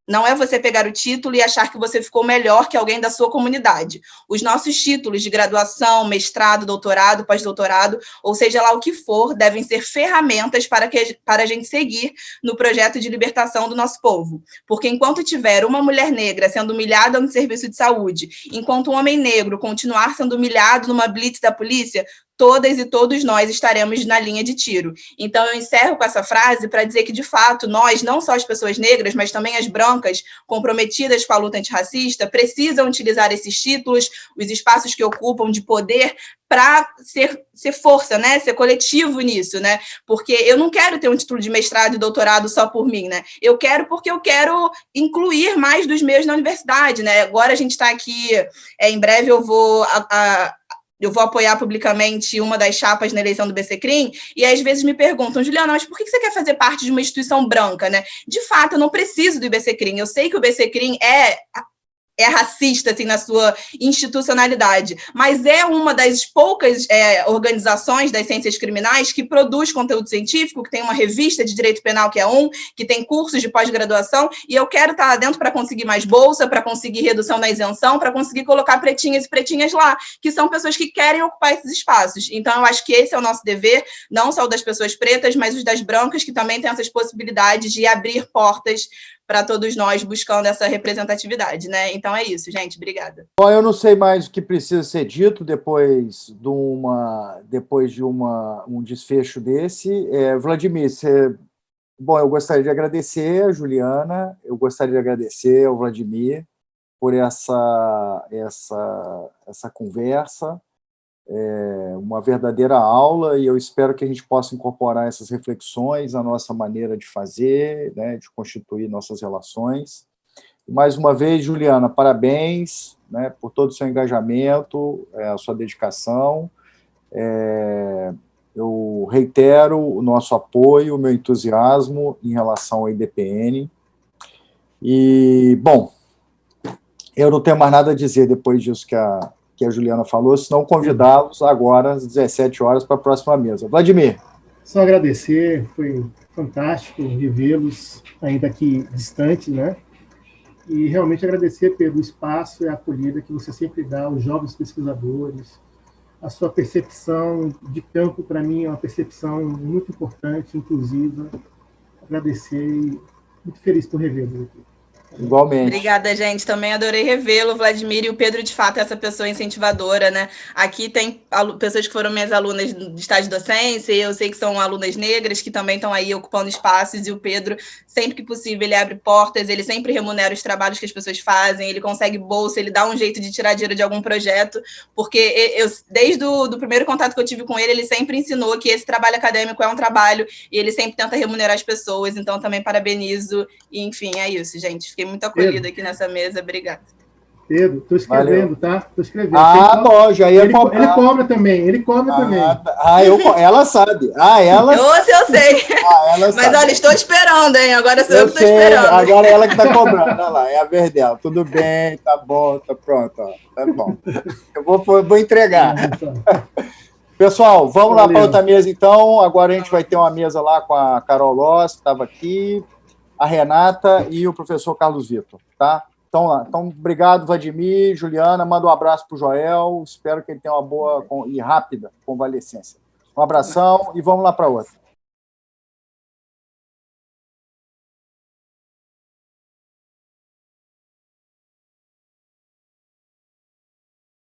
Não é você pegar o título e achar que você ficou melhor que alguém da sua comunidade. Os nossos títulos de graduação, mestrado, doutorado, pós-doutorado, ou seja lá o que for, devem ser ferramentas para a gente seguir no projeto de libertação do nosso povo. Porque enquanto tiver uma mulher negra sendo humilhada no serviço de saúde, enquanto um homem negro continuar sendo humilhado numa blitz da polícia, todas e todos nós estaremos na linha de tiro. Então, eu encerro com essa frase para dizer que, de fato, nós, não só as pessoas negras, mas também as brancas, comprometidas com a luta antirracista, precisam utilizar esses títulos, os espaços que ocupam de poder, para ser força, né? Ser coletivo nisso, né? Porque eu não quero ter um título de mestrado e doutorado só por mim, né? Eu quero porque eu quero incluir mais dos meus na universidade, né? Agora a gente está aqui, em breve eu vou apoiar publicamente uma das chapas na eleição do BCCRIM, e às vezes me perguntam, Juliana, mas por que você quer fazer parte de uma instituição branca, né? De fato, eu não preciso do BCCRIM, eu sei que o BCCRIM é é racista, assim, na sua institucionalidade, mas é uma das poucas organizações das ciências criminais que produz conteúdo científico, que tem uma revista de direito penal, que é que tem cursos de pós-graduação, e eu quero estar lá dentro para conseguir mais bolsa, para conseguir redução da isenção, para conseguir colocar pretinhas e pretinhas lá, que são pessoas que querem ocupar esses espaços. Então, eu acho que esse é o nosso dever, não só o das pessoas pretas, mas os das brancas, que também têm essas possibilidades de abrir portas para todos nós buscando essa representatividade, né? Então é isso, gente. Obrigada. Bom, eu não sei mais o que precisa ser dito depois de um desfecho desse. Vladimir, bom, eu gostaria de agradecer a Juliana, eu gostaria de agradecer ao Vladimir por essa conversa, uma verdadeira aula, e eu espero que a gente possa incorporar essas reflexões à nossa maneira de fazer, né, de constituir nossas relações. Mais uma vez, Juliana, parabéns, né, por todo o seu engajamento, a sua dedicação. Eu reitero o nosso apoio, o meu entusiasmo em relação ao IDPN. E, bom, eu não tenho mais nada a dizer depois disso que a Juliana falou, senão convidá-los agora às 17 horas para a próxima mesa. Vladimir. Só agradecer, foi fantástico revê-los, ainda aqui distantes, né? E realmente agradecer pelo espaço e a acolhida que você sempre dá aos jovens pesquisadores. A sua percepção de campo, para mim, é uma percepção muito importante, inclusiva. Agradecer e muito feliz por revê-los aqui. Igualmente. Obrigada, gente. Também adorei revê-lo, Vladimir, e o Pedro, de fato, é essa pessoa incentivadora, né? Aqui tem pessoas que foram minhas alunas de estágio de docência, e eu sei que são alunas negras que também estão aí ocupando espaços, e o Pedro, sempre que possível, ele abre portas, ele sempre remunera os trabalhos que as pessoas fazem, ele consegue bolsa, ele dá um jeito de tirar dinheiro de algum projeto, porque desde o primeiro contato que eu tive com ele sempre ensinou que esse trabalho acadêmico é um trabalho, e ele sempre tenta remunerar as pessoas, então também parabenizo, e enfim, é isso, gente. Fiquei muito acolhida aqui nessa mesa, obrigada. Pedro, estou escrevendo, tá? Estou escrevendo. Bom, já ia cobrar. Ele cobra também, ela sabe. Ela eu sei. Ela Mas sabe. olha, estou esperando, hein? Agora sou eu que estou esperando. Agora é ela que está cobrando. Olha lá, é a vez dela. Tudo bem, tá bom, tá pronto. Ó, tá bom. Eu vou entregar. Pessoal, vamos lá para outra mesa, então. Agora a gente vai ter uma mesa lá com a Carol Loss, que estava aqui, a Renata e o professor Carlos Vitor, tá? Então, obrigado, Vladimir, Juliana, manda um abraço para o Joel, espero que ele tenha uma boa e rápida convalescência. Um abração e vamos lá para outra.